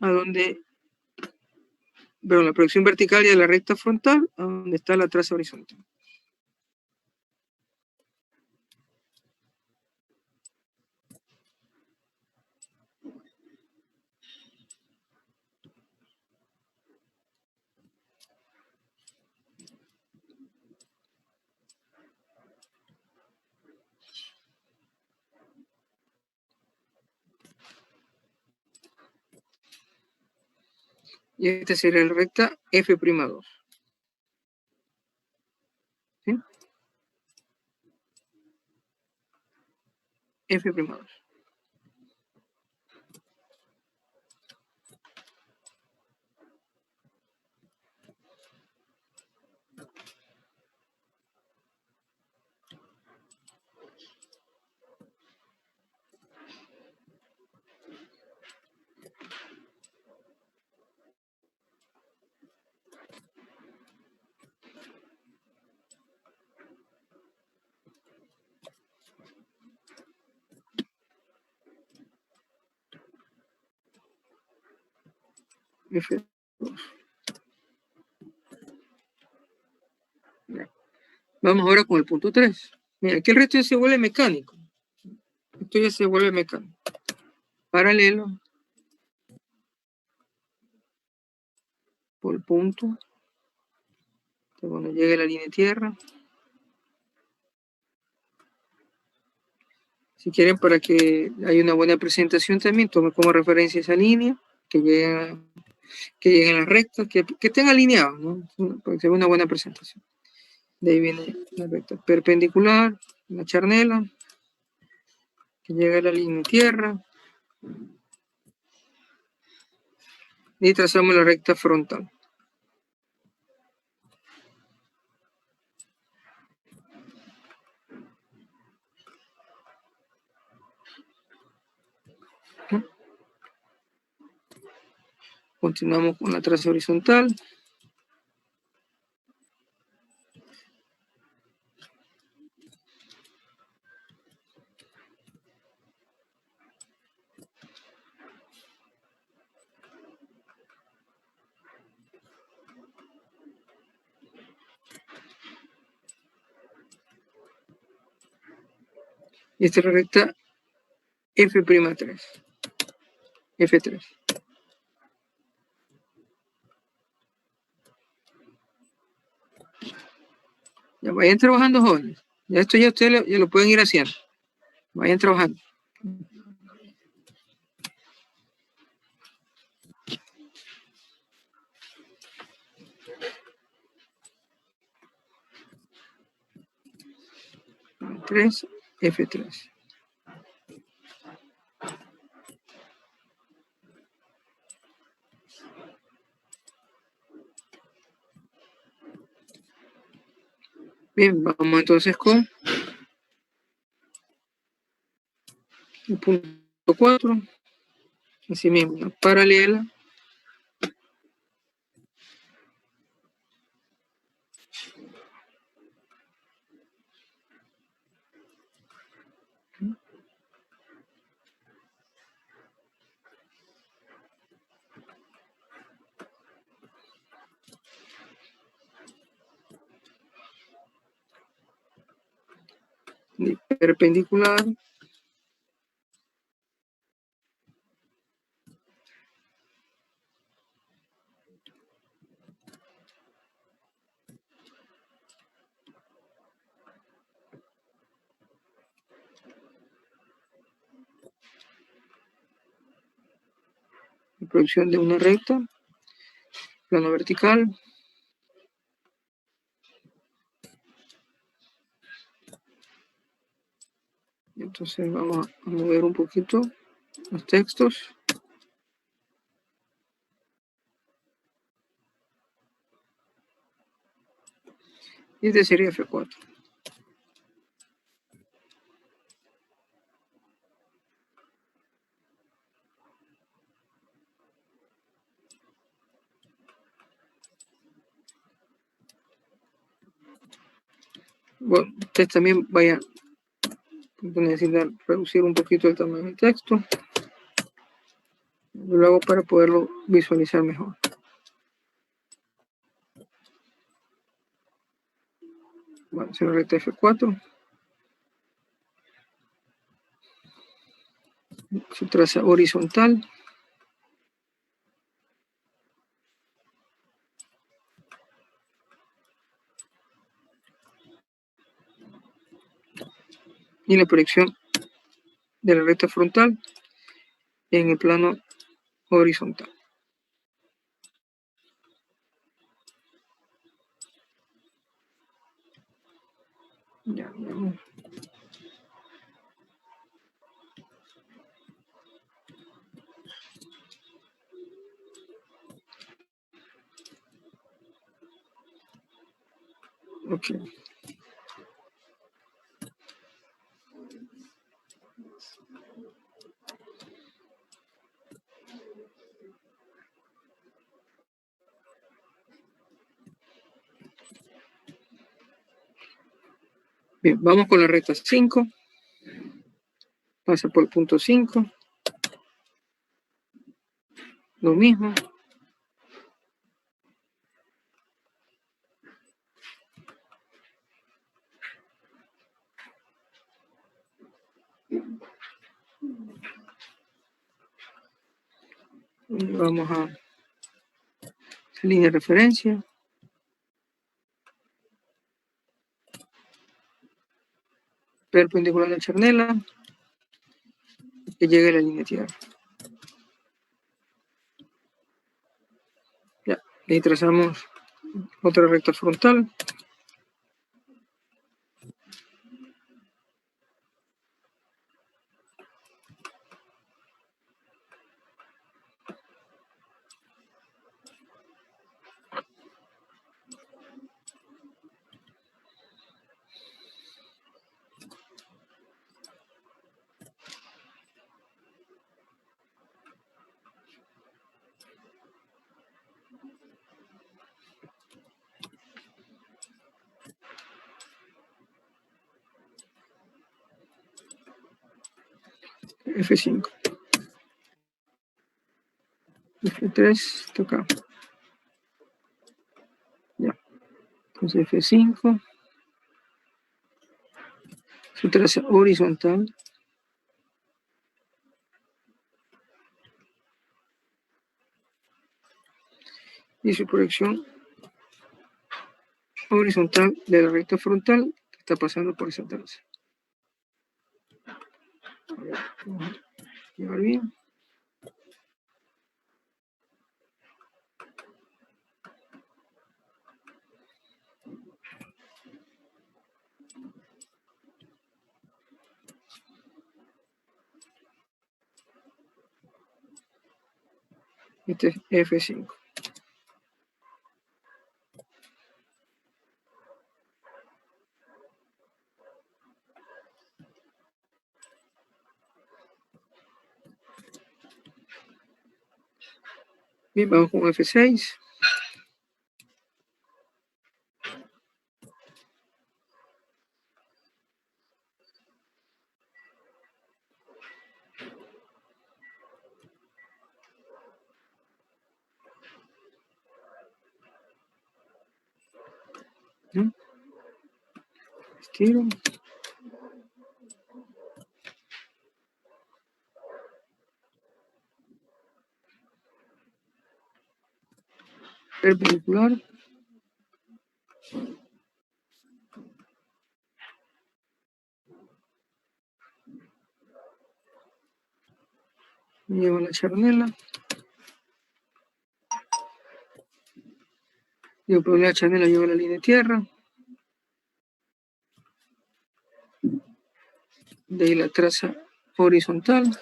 a donde veo la proyección vertical y de la recta frontal, a donde está la traza horizontal. Y esta sería la recta F'2. ¿Sí? F'2. F2. Ya. Vamos ahora con el punto 3. Mira, aquí el resto ya se vuelve mecánico. Esto ya se vuelve mecánico. Paralelo. Por punto. Cuando llegue a la línea de tierra. Si quieren, para que haya una buena presentación también, tome como referencia esa línea, que lleguen las rectas, que estén alineados, ¿no? Para que sea una buena presentación. De ahí viene la recta perpendicular, la charnela, que llega a la línea de tierra. Y trazamos la recta frontal. ¿Sí? Continuamos con la traza horizontal. Y esta es la recta F'3. F3. Ya vayan trabajando, jóvenes. Ya esto ya ustedes ya lo pueden ir haciendo. Vayan trabajando. F3, F3. Bien, vamos entonces con el punto 4. Así mismo, una paralela. Perpendicular. Producción de una recta, plano vertical. Entonces vamos a mover un poquito los textos. Y este sería F4. Bueno, ustedes también vayan a necesitar reducir un poquito el tamaño del texto. Yo lo hago para poderlo visualizar mejor. Bueno, se lo recta F4. Se traza horizontal. Y la proyección de la recta frontal en el plano horizontal. Ya, veamos. Ok. Bien, vamos con la recta 5. Pasa por el punto 5. Lo mismo. Vamos a línea de referencia. Perpendicular a la charnela. Que llegue a la línea de tierra. Ya, ahí trazamos otra recta frontal. F5. F3 está acá. Ya. Entonces F5. su traza horizontal. Y su proyección horizontal de la recta frontal que está pasando por esa traza. A ver, vamos a llevar bien. Este es F5. Bien, vamos con F6. ¿No? Estiro. Perpendicular. Llevo la charnela. Yo por la charnela llevo la línea de tierra. De ahí la traza horizontal.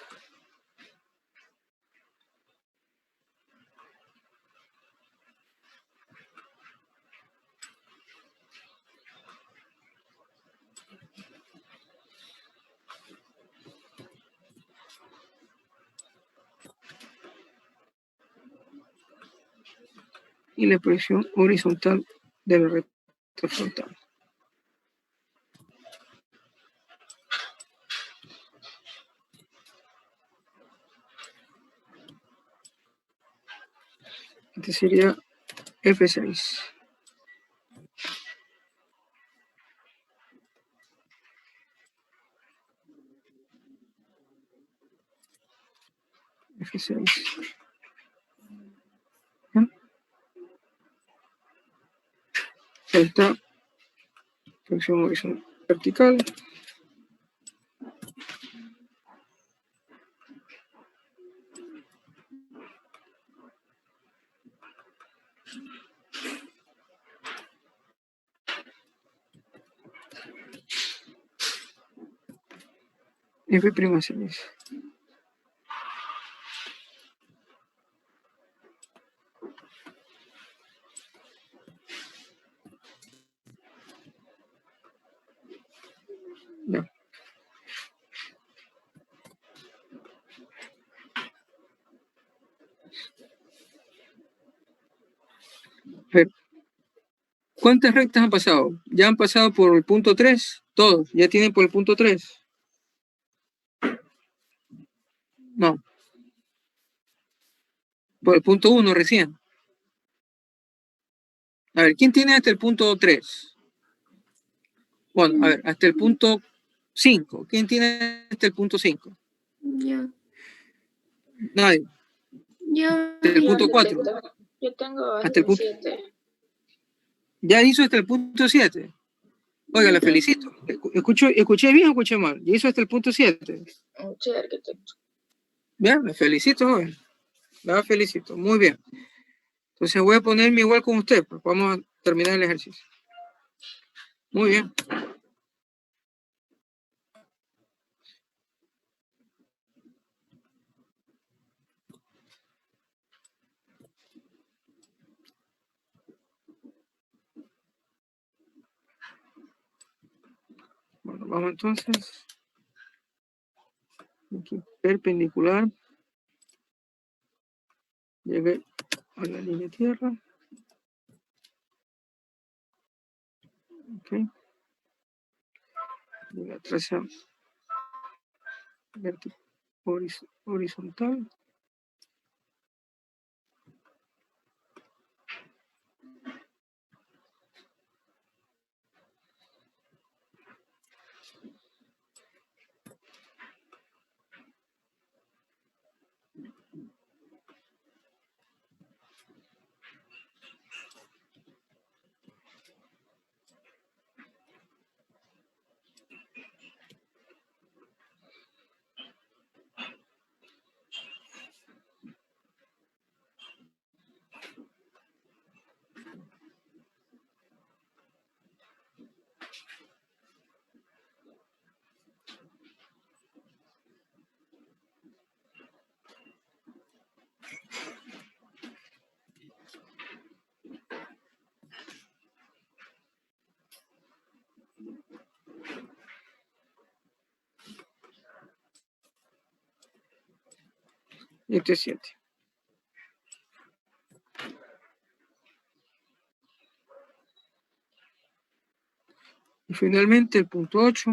Y la proyección horizontal de la recta frontal. Este sería F6. F6. ¿Ya? Ahí está. Proyección horizontal vertical. F'6. Ya. A ver, ¿cuántas rectas han pasado? ¿Ya han pasado por el punto 3? Todos, ¿ya tienen por el punto 3? No. Por el punto 1 recién. A ver, ¿quién tiene hasta el punto 3? Bueno, a ver, hasta el punto 5. ¿Quién tiene hasta el punto 5? Yo. Nadie. Yo. Hasta el punto 4. Yo tengo Hasta el punto 7. Ya hizo hasta el punto 7. Oiga, la felicito. ¿Escuché bien o escuché mal? Ya hizo hasta el punto 7. Sí, arquitecto. Bien, me felicito, joven. La felicito. Muy bien. Entonces voy a ponerme igual con usted, pues vamos a terminar el ejercicio. Muy bien. Bueno, vamos entonces. Aquí, perpendicular. Llegué a la línea de tierra. Ok. Y la traza horizontal. Y este es 7. Y finalmente el punto 8.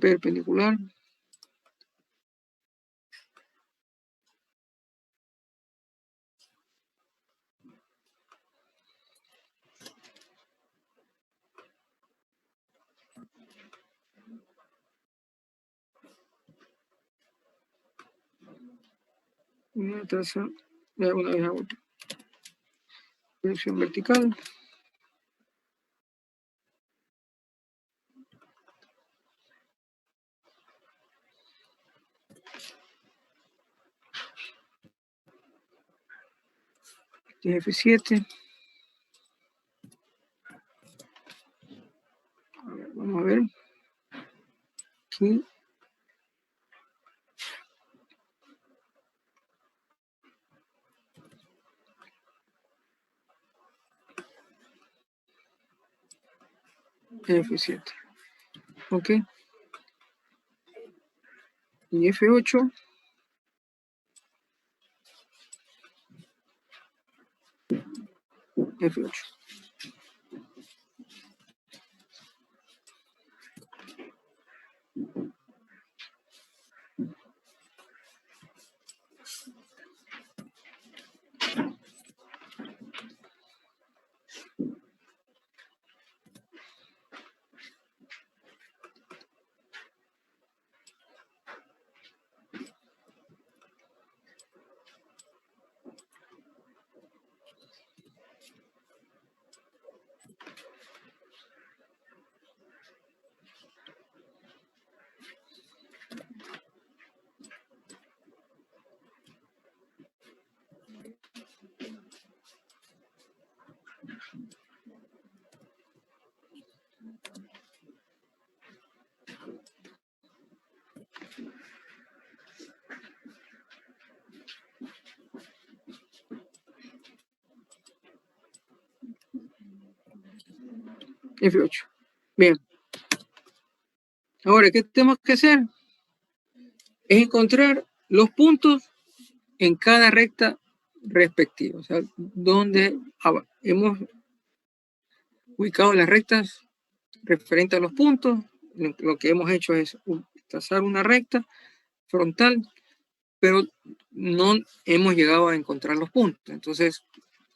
Perpendicular. Una traza, una vez a otra. Proyección vertical. Este es F7. A ver, vamos a ver. Aquí. F7. Ok. Y F8. F8. F8. Bien. Ahora, ¿qué tenemos que hacer? Es encontrar los puntos en cada recta respectiva. O sea, donde hemos ubicado las rectas referente a los puntos. Lo que hemos hecho es trazar una recta frontal, pero no hemos llegado a encontrar los puntos. Entonces,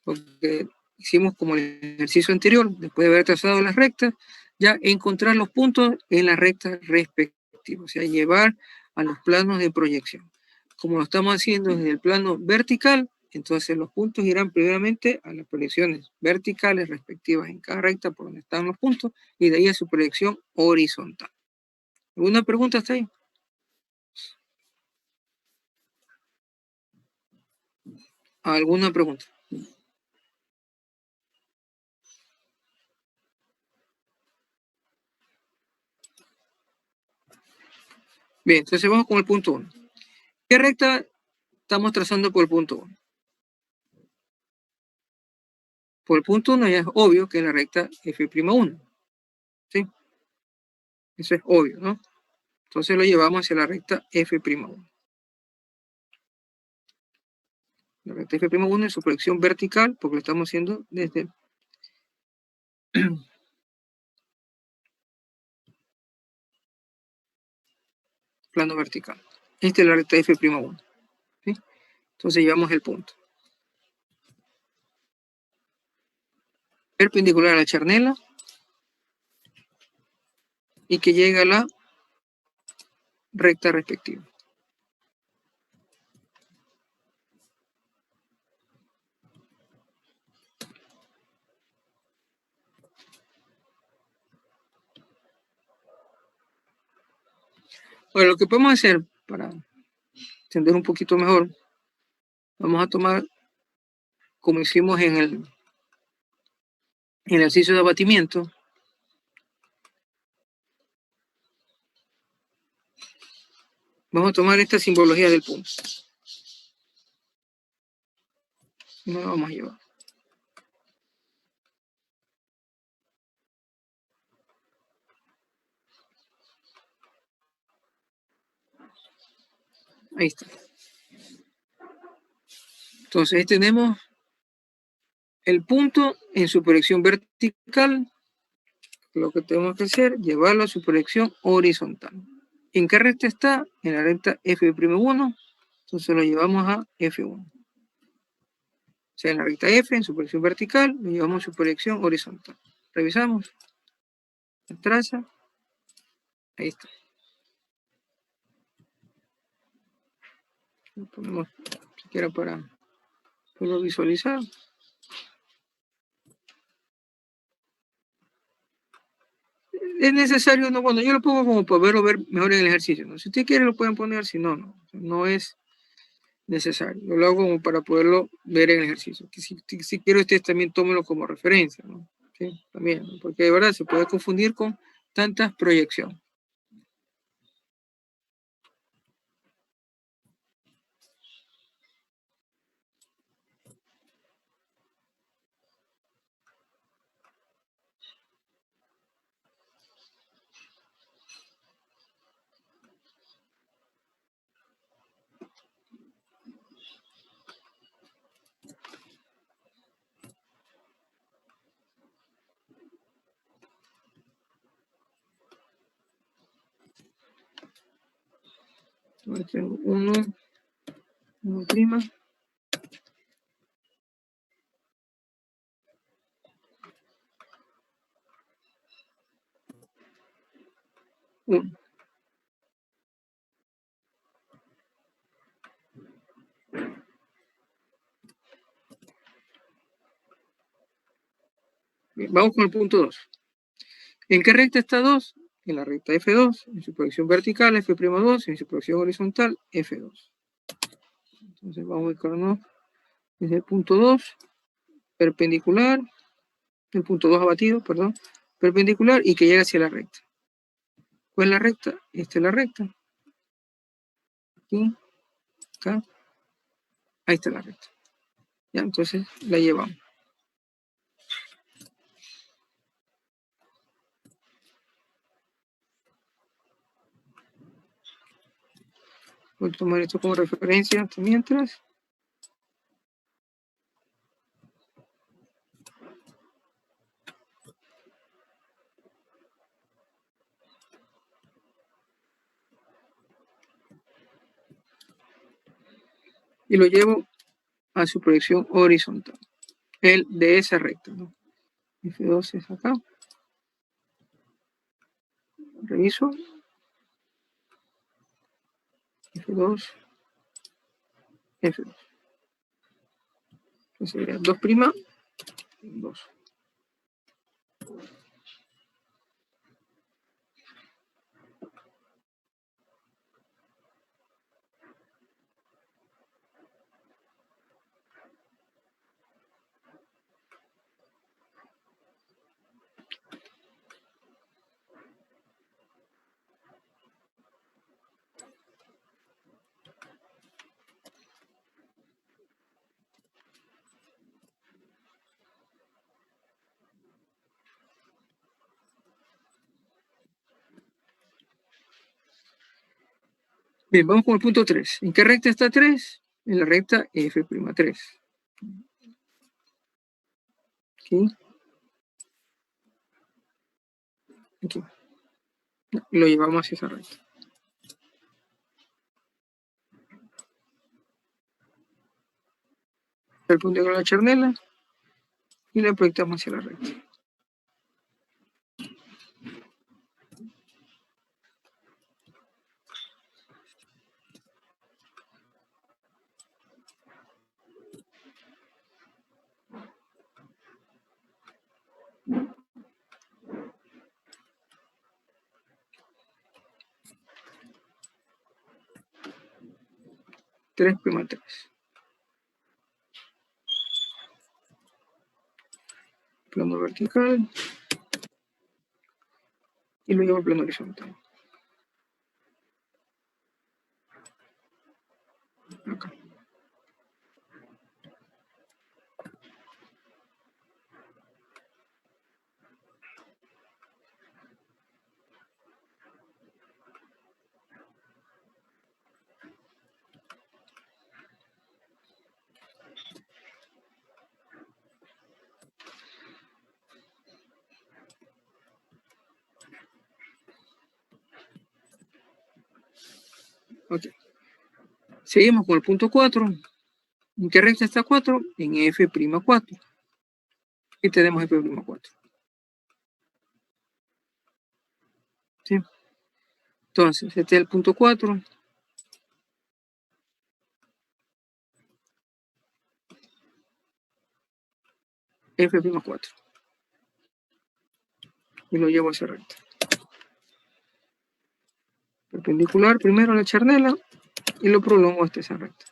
lo que hicimos como el ejercicio anterior, después de haber trazado las rectas, ya encontrar los puntos en las rectas respectivas, o sea, llevar a los planos de proyección. Como lo estamos haciendo desde el plano vertical, entonces los puntos irán primeramente a las proyecciones verticales respectivas en cada recta por donde están los puntos y de ahí a su proyección horizontal. ¿Alguna pregunta hasta ahí? ¿Alguna pregunta? Bien, entonces vamos con el punto 1. ¿Qué recta estamos trazando por el punto 1? Por el punto 1 ya es obvio que es la recta F'1. ¿Sí? Eso es obvio, ¿no? Entonces lo llevamos hacia la recta F'1. La recta F'1 es su proyección vertical porque lo estamos haciendo desde el plano vertical. Esta es la recta F'1. ¿Sí? Entonces llevamos el punto. Perpendicular a la charnela y que llega a la recta respectiva. Ahora, lo que podemos hacer para entender un poquito mejor, vamos a tomar, como hicimos en el ejercicio de abatimiento, Vamos a tomar esta simbología del punto. No la vamos a llevar. Ahí está. Entonces ahí tenemos el punto en su proyección vertical. Lo que tenemos que hacer, llevarlo a su proyección horizontal. ¿En qué recta está? En la recta F'1. Entonces lo llevamos a F1. O sea, en la recta F, en su proyección vertical, lo llevamos a su proyección horizontal. Revisamos. Traza. Ahí está. Lo ponemos siquiera para poderlo visualizar. Es necesario, no, bueno, yo lo pongo como para verlo ver mejor en el ejercicio, ¿no? Si usted quiere lo pueden poner, si no, no. No es necesario. Yo lo hago como para poderlo ver en el ejercicio. Que si quiero ustedes también tómenlo como referencia, ¿no? ¿Sí? También, ¿no? Porque de verdad se puede confundir con tantas proyecciones. Entonces tengo uno prima. Uno. Bien, vamos con el punto 2. ¿En qué recta está 2? En la recta F2, en su proyección vertical F'2, en su proyección horizontal F2. Entonces vamos a ubicarnos desde el punto 2, perpendicular, el punto 2 abatido, perdón, perpendicular y que llega hacia la recta. ¿Cuál es la recta? Esta es la recta. Aquí, acá, ahí está la recta. Ya, entonces la llevamos. Voy a tomar esto como referencia hasta mientras. Y lo llevo a su proyección horizontal. El de esa recta, ¿no? F2 es acá. Reviso. F2. F2. Entonces sería 2', 2. Bien, vamos con el punto 3. ¿En qué recta está 3? En la recta F'3. Aquí. Aquí. Lo llevamos hacia esa recta. El punto de la charnela y la proyectamos hacia la recta. Tres. Plano vertical y lo llevo al plano horizontal. Acá. Ok. Seguimos con el punto 4. ¿En qué recta está 4? En F'4. Y tenemos F'4. ¿Sí? Entonces, este es el punto 4. F'4. Y lo llevo a esa recta. Perpendicular primero a la charnela y lo prolongo hasta esa recta.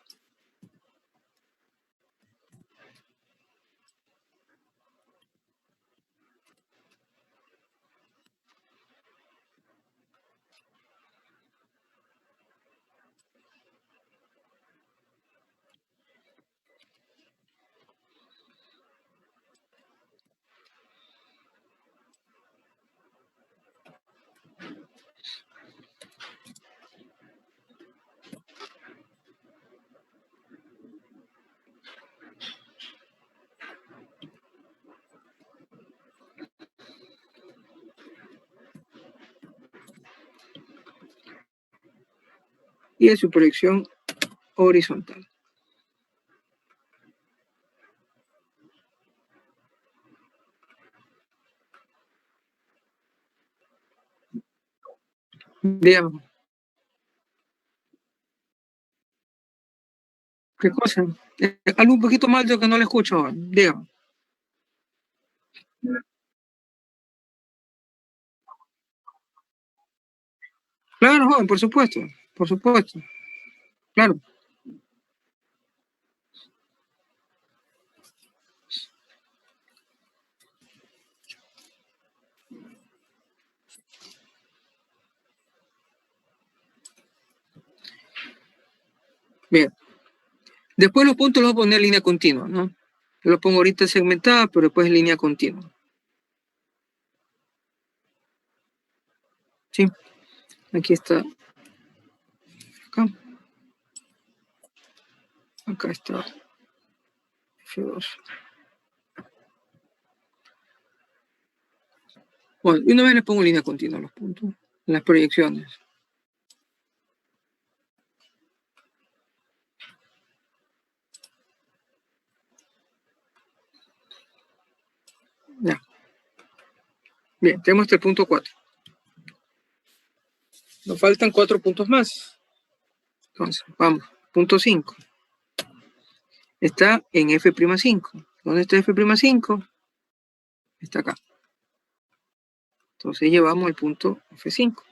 Y es su proyección horizontal. Dígame. ¿Qué cosa? Algo un poquito mal yo que no le escucho. Dígame. Claro, joven, por supuesto. Por supuesto. Claro. Bien. Después los puntos los voy a poner en línea continua, ¿no? Yo los pongo ahorita segmentada, pero después en línea continua. ¿Sí? Aquí está. Acá. Acá está. F2. Bueno, y una vez les pongo en línea continua los puntos. Las proyecciones. Ya. Bien, tenemos este punto 4. Nos faltan 4 puntos más. Entonces, vamos. Punto 5. Está en F'5. ¿Dónde está F'5? Está acá. Entonces llevamos el punto F5.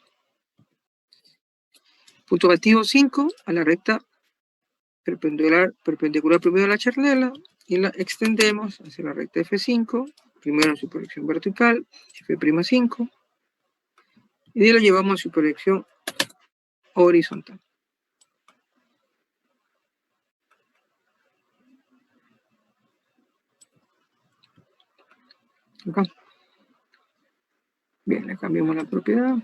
Punto batido 5 a la recta perpendicular primero a la charnela y la extendemos hacia la recta F5, primero en su proyección vertical, F'5, y de ahí la llevamos a su proyección horizontal. Acá. Bien, le cambiamos la propiedad.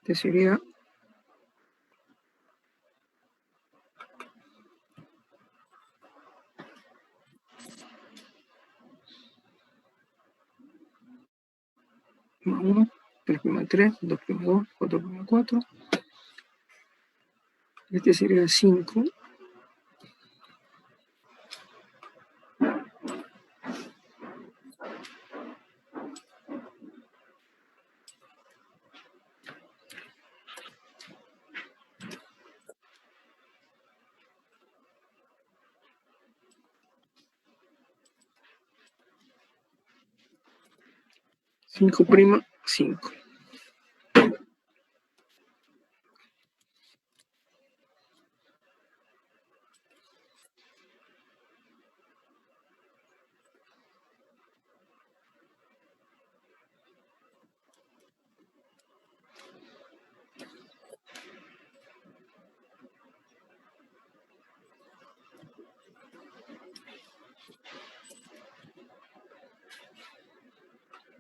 Este sería más 1, 3'3, 2'2, 4'4. Este sería 5. Cinco prima 5.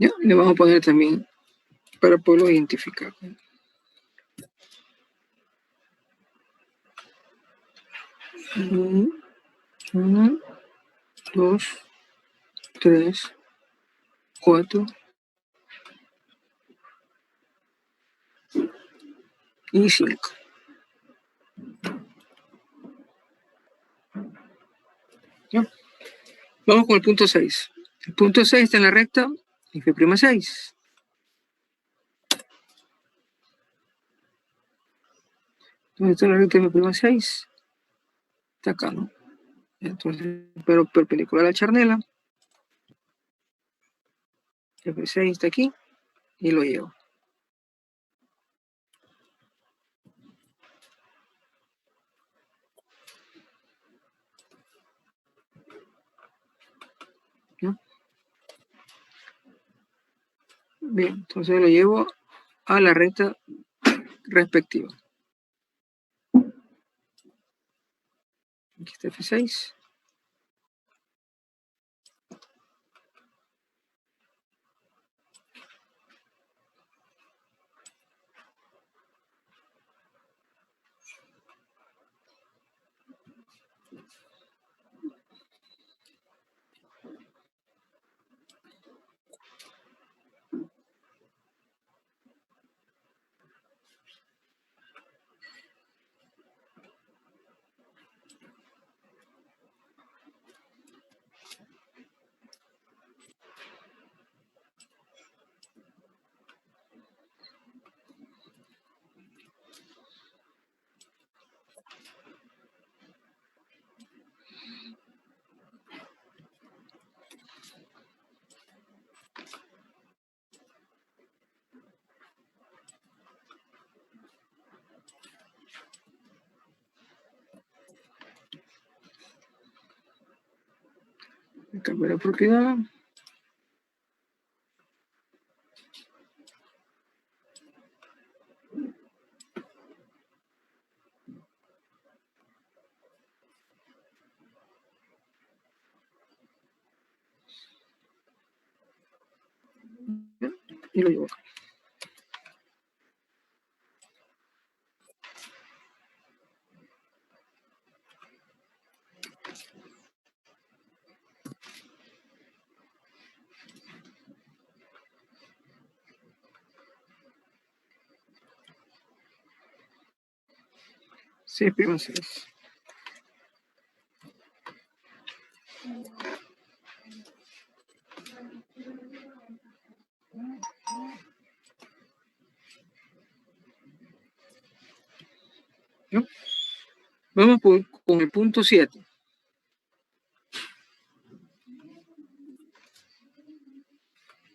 ¿Ya? Le vamos a poner también para poderlo identificar. 1, 2, 3, 4 y 5. ¿Ya? Vamos con el punto 6. El punto 6 está en la recta F'6. ¿Dónde está la recta F'6? Está acá, ¿no? Entonces, pero perpendicular a la charnela. F6 está aquí y lo llevo. ¿Ya? Bien, entonces lo llevo a la recta respectiva. Aquí está F6. Cambio la propiedad. Y lo llevo acá. C'6. ¿Ya? Vamos con el punto 7.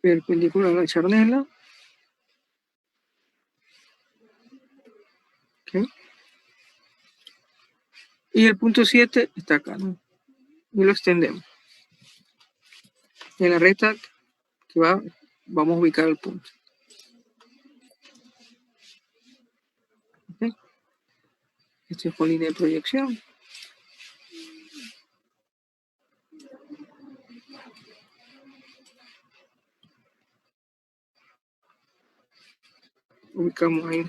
Perpendicular a la charnela. ¿Okay? Y el punto 7 está acá, ¿no? Y lo extendemos. En la recta que vamos a ubicar el punto. ¿Okay? Esto es con línea de proyección. Ubicamos ahí.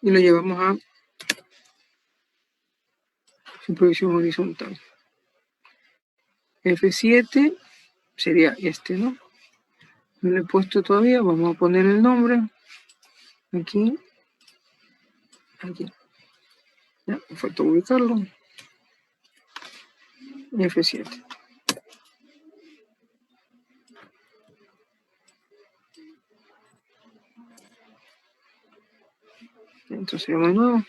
Y lo llevamos a su proyección horizontal. F7 sería este, ¿no? No lo he puesto todavía, vamos a poner el nombre. Aquí. Aquí. Ya, me falta ubicarlo. F7. Entonces de nuevo.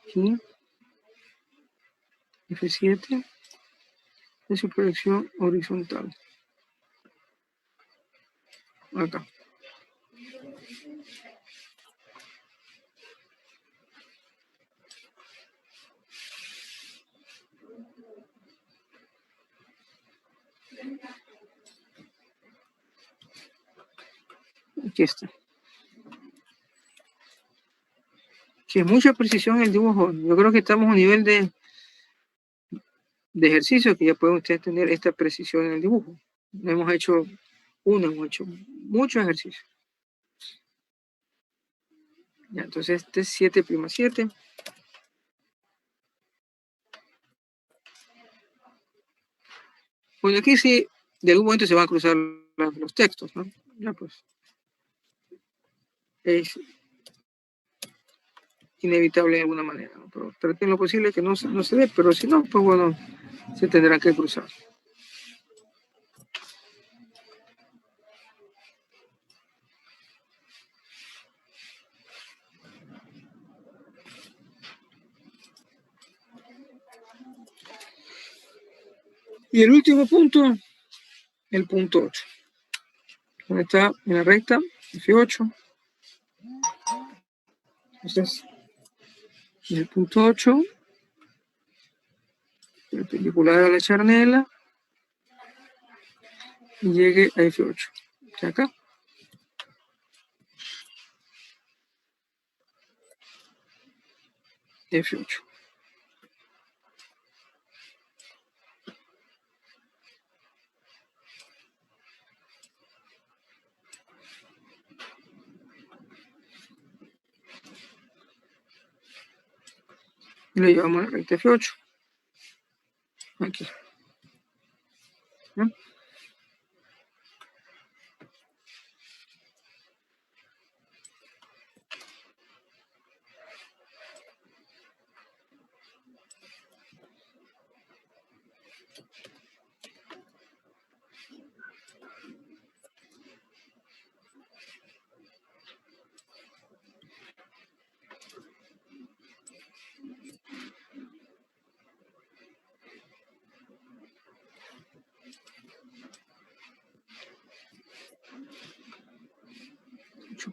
Aquí. F7. De su proyección horizontal. Acá. Aquí está. Sí, mucha precisión en el dibujo. Yo creo que estamos a un nivel de ejercicio que ya pueden ustedes tener esta precisión en el dibujo. No hemos hecho uno, hemos hecho mucho ejercicio. Ya, entonces este es 7'7. Bueno, aquí sí, de algún momento se van a cruzar los textos, ¿no? Ya pues. Es inevitable de alguna manera, ¿no? Pero traten lo posible que no se dé, pero si no, pues bueno, se tendrán que cruzar. Y el último punto, el punto 8. Donde está en la recta, F8. Entonces, en el punto 8, perpendicular a la charnela, y llegue a F8. ¿Está acá? F8. Y lo llevamos a la recta F8. Aquí. ¿No?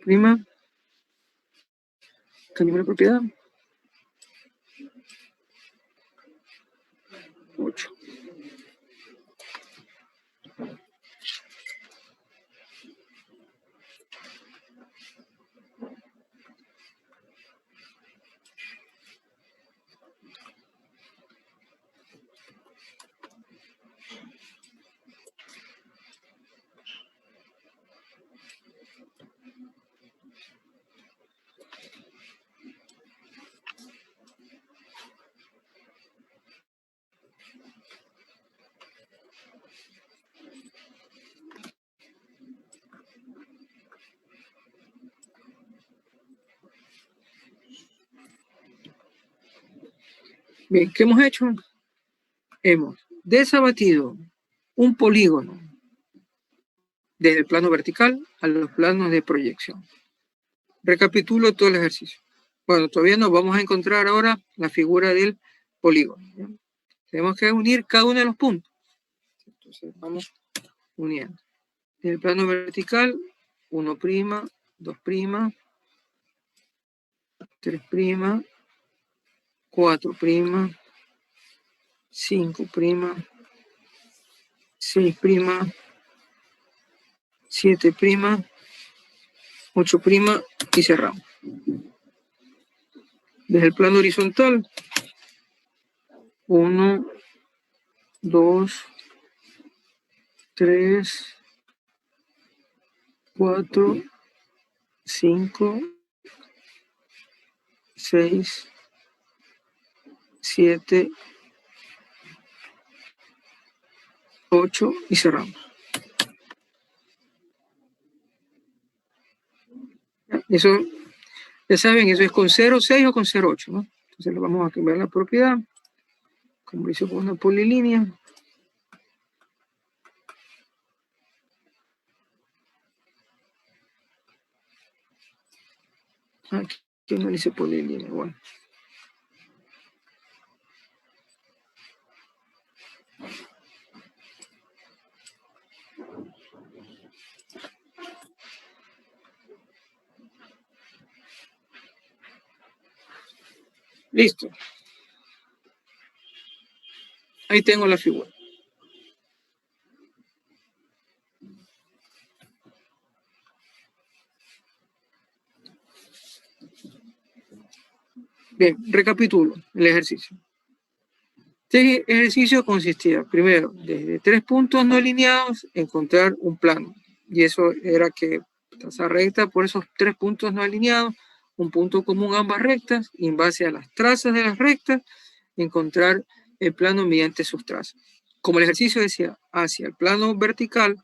Prima. Cambiamos la propiedad. 8. Bien, ¿qué hemos hecho? Hemos desabatido un polígono desde el plano vertical a los planos de proyección. Recapitulo todo el ejercicio. Bueno, todavía nos vamos a encontrar ahora la figura del polígono, ¿ya? Tenemos que unir cada uno de los puntos. Entonces vamos uniendo. En el plano vertical, 1', 2', 3', 4', 5', 6', 7', 8' y cerramos. Desde el plano horizontal, 1, 2, 3, 4, 5, 6, 7, 8 y cerramos. Eso, ya saben, eso es con 0,6 o con 0,8, ¿no? Entonces le vamos a cambiar la propiedad, como hizo con una polilínea. Aquí no dice polilínea, bueno. Listo. Ahí tengo la figura. Bien, recapitulo el ejercicio. Este ejercicio consistía, primero, desde 3 puntos no alineados, encontrar un plano. Y eso era que traza recta por esos 3 puntos no alineados, un punto común a ambas rectas, y en base a las trazas de las rectas, encontrar el plano mediante sus trazas. Como el ejercicio decía, hacia el plano vertical,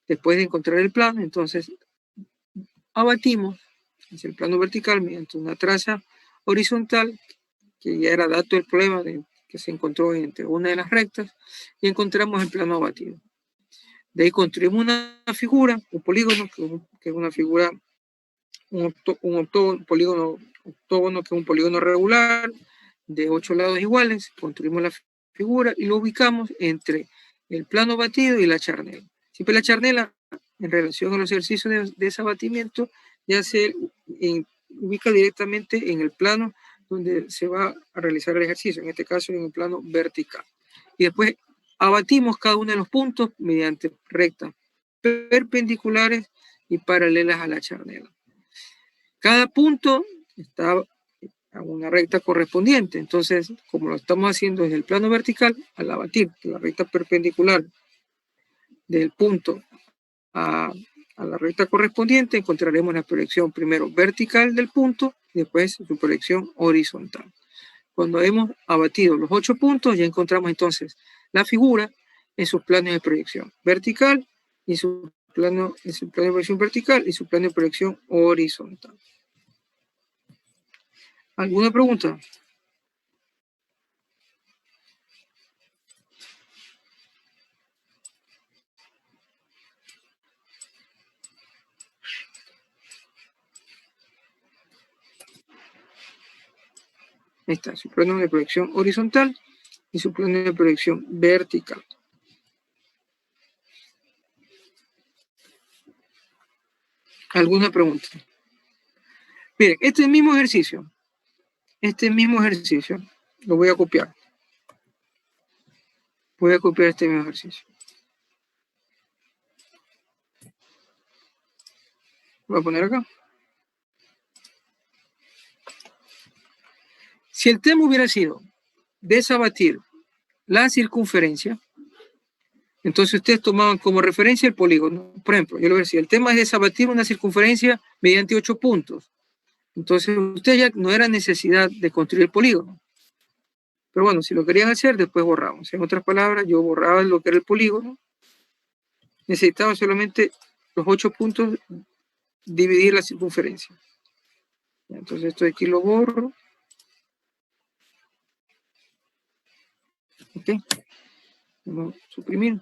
después de encontrar el plano, entonces abatimos hacia el plano vertical mediante una traza horizontal, que ya era dato del problema que se encontró entre una de las rectas, y encontramos el plano abatido. De ahí construimos una figura, un polígono, que es una figura, polígono octógono, que es un polígono regular de 8 lados iguales. Construimos la figura y lo ubicamos entre el plano batido y la charnela. Siempre la charnela, en relación a los ejercicios de desabatimiento, ya se ubica directamente en el plano donde se va a realizar el ejercicio, en este caso en el plano vertical. Y después abatimos cada uno de los puntos mediante rectas perpendiculares y paralelas a la charnela. Cada punto está a una recta correspondiente. Entonces, como lo estamos haciendo desde el plano vertical, al abatir la recta perpendicular del punto a la recta correspondiente, encontraremos la proyección primero vertical del punto y después su proyección horizontal. Cuando hemos abatido los 8 puntos, ya encontramos entonces la figura en sus planos de proyección vertical y su plano de proyección vertical y su plano de proyección horizontal. ¿Alguna pregunta? Ahí está, su plano de proyección horizontal y su plano de proyección vertical. ¿Alguna pregunta? Miren, este mismo ejercicio, lo voy a copiar. Voy a copiar este mismo ejercicio. Lo voy a poner acá. Si el tema hubiera sido desabatir la circunferencia, entonces ustedes tomaban como referencia el polígono. Por ejemplo, yo le voy a decir, el tema es desabatir una circunferencia mediante 8 puntos. Entonces, ustedes ya no era necesidad de construir el polígono. Pero bueno, si lo querían hacer, después borramos. En otras palabras, yo borraba lo que era el polígono. Necesitaba solamente los 8 puntos, dividir la circunferencia. Entonces, esto de aquí lo borro. Ok. Vamos a suprimir.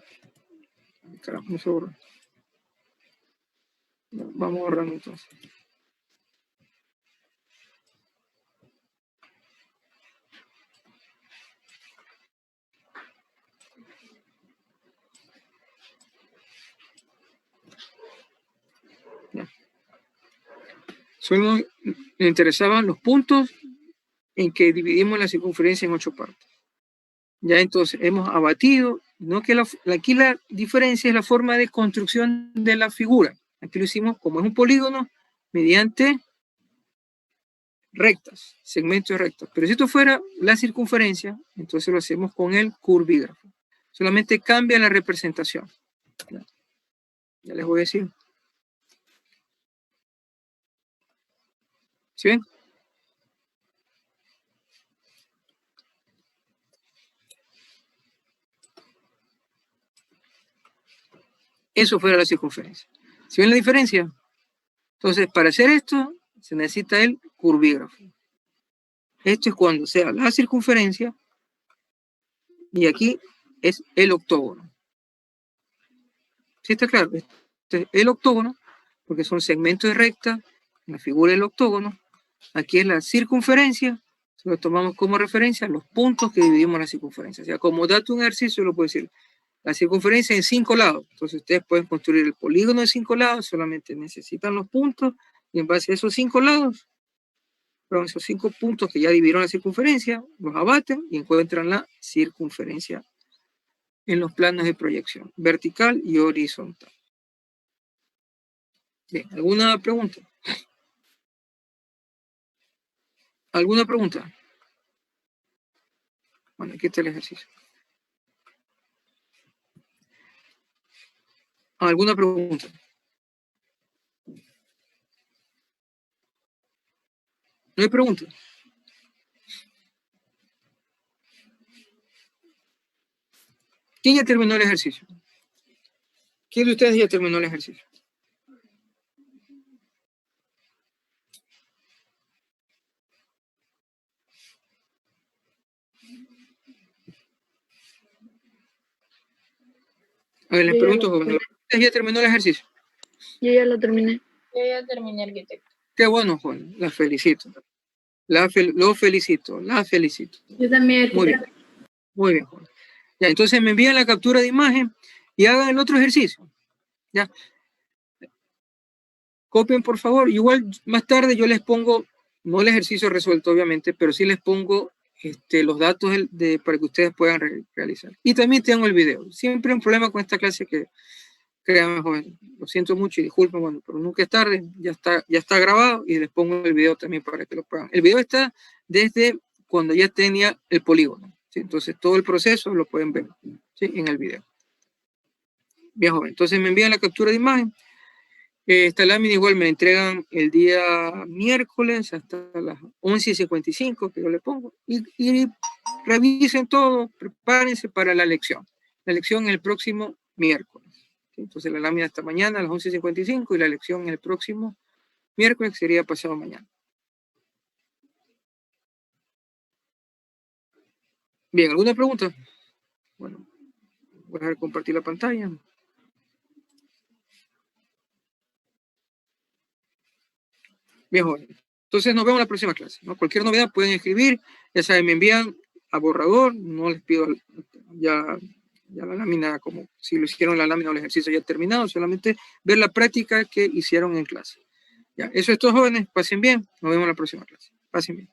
Carajo, no se borra. Vamos borrando entonces. Ya. Solo me interesaban los puntos en que dividimos la circunferencia en 8 partes. Ya entonces hemos abatido, no que aquí la diferencia es la forma de construcción de la figura. Aquí lo hicimos como es un polígono mediante rectas, segmentos rectos. Pero si esto fuera la circunferencia, entonces lo hacemos con el curvígrafo. Solamente cambia la representación. Ya les voy a decir. ¿Sí ven? Eso fuera la circunferencia. ¿Sí ven la diferencia? Entonces, para hacer esto, se necesita el curvígrafo. Esto es cuando sea la circunferencia y aquí es el octógono. ¿Sí está claro? Este es el octógono, porque son segmentos de recta, la figura del octógono. Aquí es la circunferencia, lo tomamos como referencia los puntos que dividimos la circunferencia. O sea, como dato un ejercicio, lo puedo decir, la circunferencia en 5 lados. Entonces ustedes pueden construir el polígono de 5 lados, solamente necesitan los puntos, y en base a esos 5 lados, esos 5 puntos que ya dividieron la circunferencia, los abaten y encuentran la circunferencia en los planos de proyección, vertical y horizontal. Bien, ¿alguna pregunta? ¿Alguna pregunta? Bueno, aquí está el ejercicio. ¿Alguna pregunta? ¿No hay pregunta? ¿Quién ya terminó el ejercicio? ¿Quién de ustedes ya terminó el ejercicio? A ver, les Yo ya pregunto, lo jóvenes, ¿ustedes ya terminó el ejercicio? Yo ya lo terminé. Yo ya terminé, arquitecto. Qué bueno, Juan, la felicito. Lo felicito, la felicito. Yo también. Muy bien, muy bien, Juan. Ya, entonces me envían la captura de imagen y hagan el otro ejercicio. Ya. Copien, por favor. Igual más tarde yo les pongo, no el ejercicio resuelto, obviamente, pero sí les pongo los datos para que ustedes puedan realizar. Y también tengo el video. Siempre un problema con esta clase que, créanme, joven, lo siento mucho y disculpen, bueno, pero nunca es tarde, ya está grabado y les pongo el video también para que lo puedan. El video está desde cuando ya tenía el polígono, ¿sí? Entonces todo el proceso lo pueden ver, ¿sí? En el video. Bien, joven, entonces me envían la captura de imagen. Esta lámina igual me la entregan el día miércoles hasta las 11:55 que yo le pongo y revisen todo, prepárense para la lección. La lección el próximo miércoles. Entonces la lámina hasta mañana a las 11:55 y la lección el próximo miércoles sería pasado mañana. Bien, ¿alguna pregunta? Bueno, voy a dejar de compartir la pantalla. Bien, jóvenes. Entonces nos vemos en la próxima clase, ¿no? Cualquier novedad pueden escribir, ya saben, me envían a borrador, no les pido ya la lámina, como si lo hicieron la lámina o el ejercicio ya terminado, solamente ver la práctica que hicieron en clase. Ya, eso es todo, jóvenes, pasen bien, nos vemos en la próxima clase, pasen bien.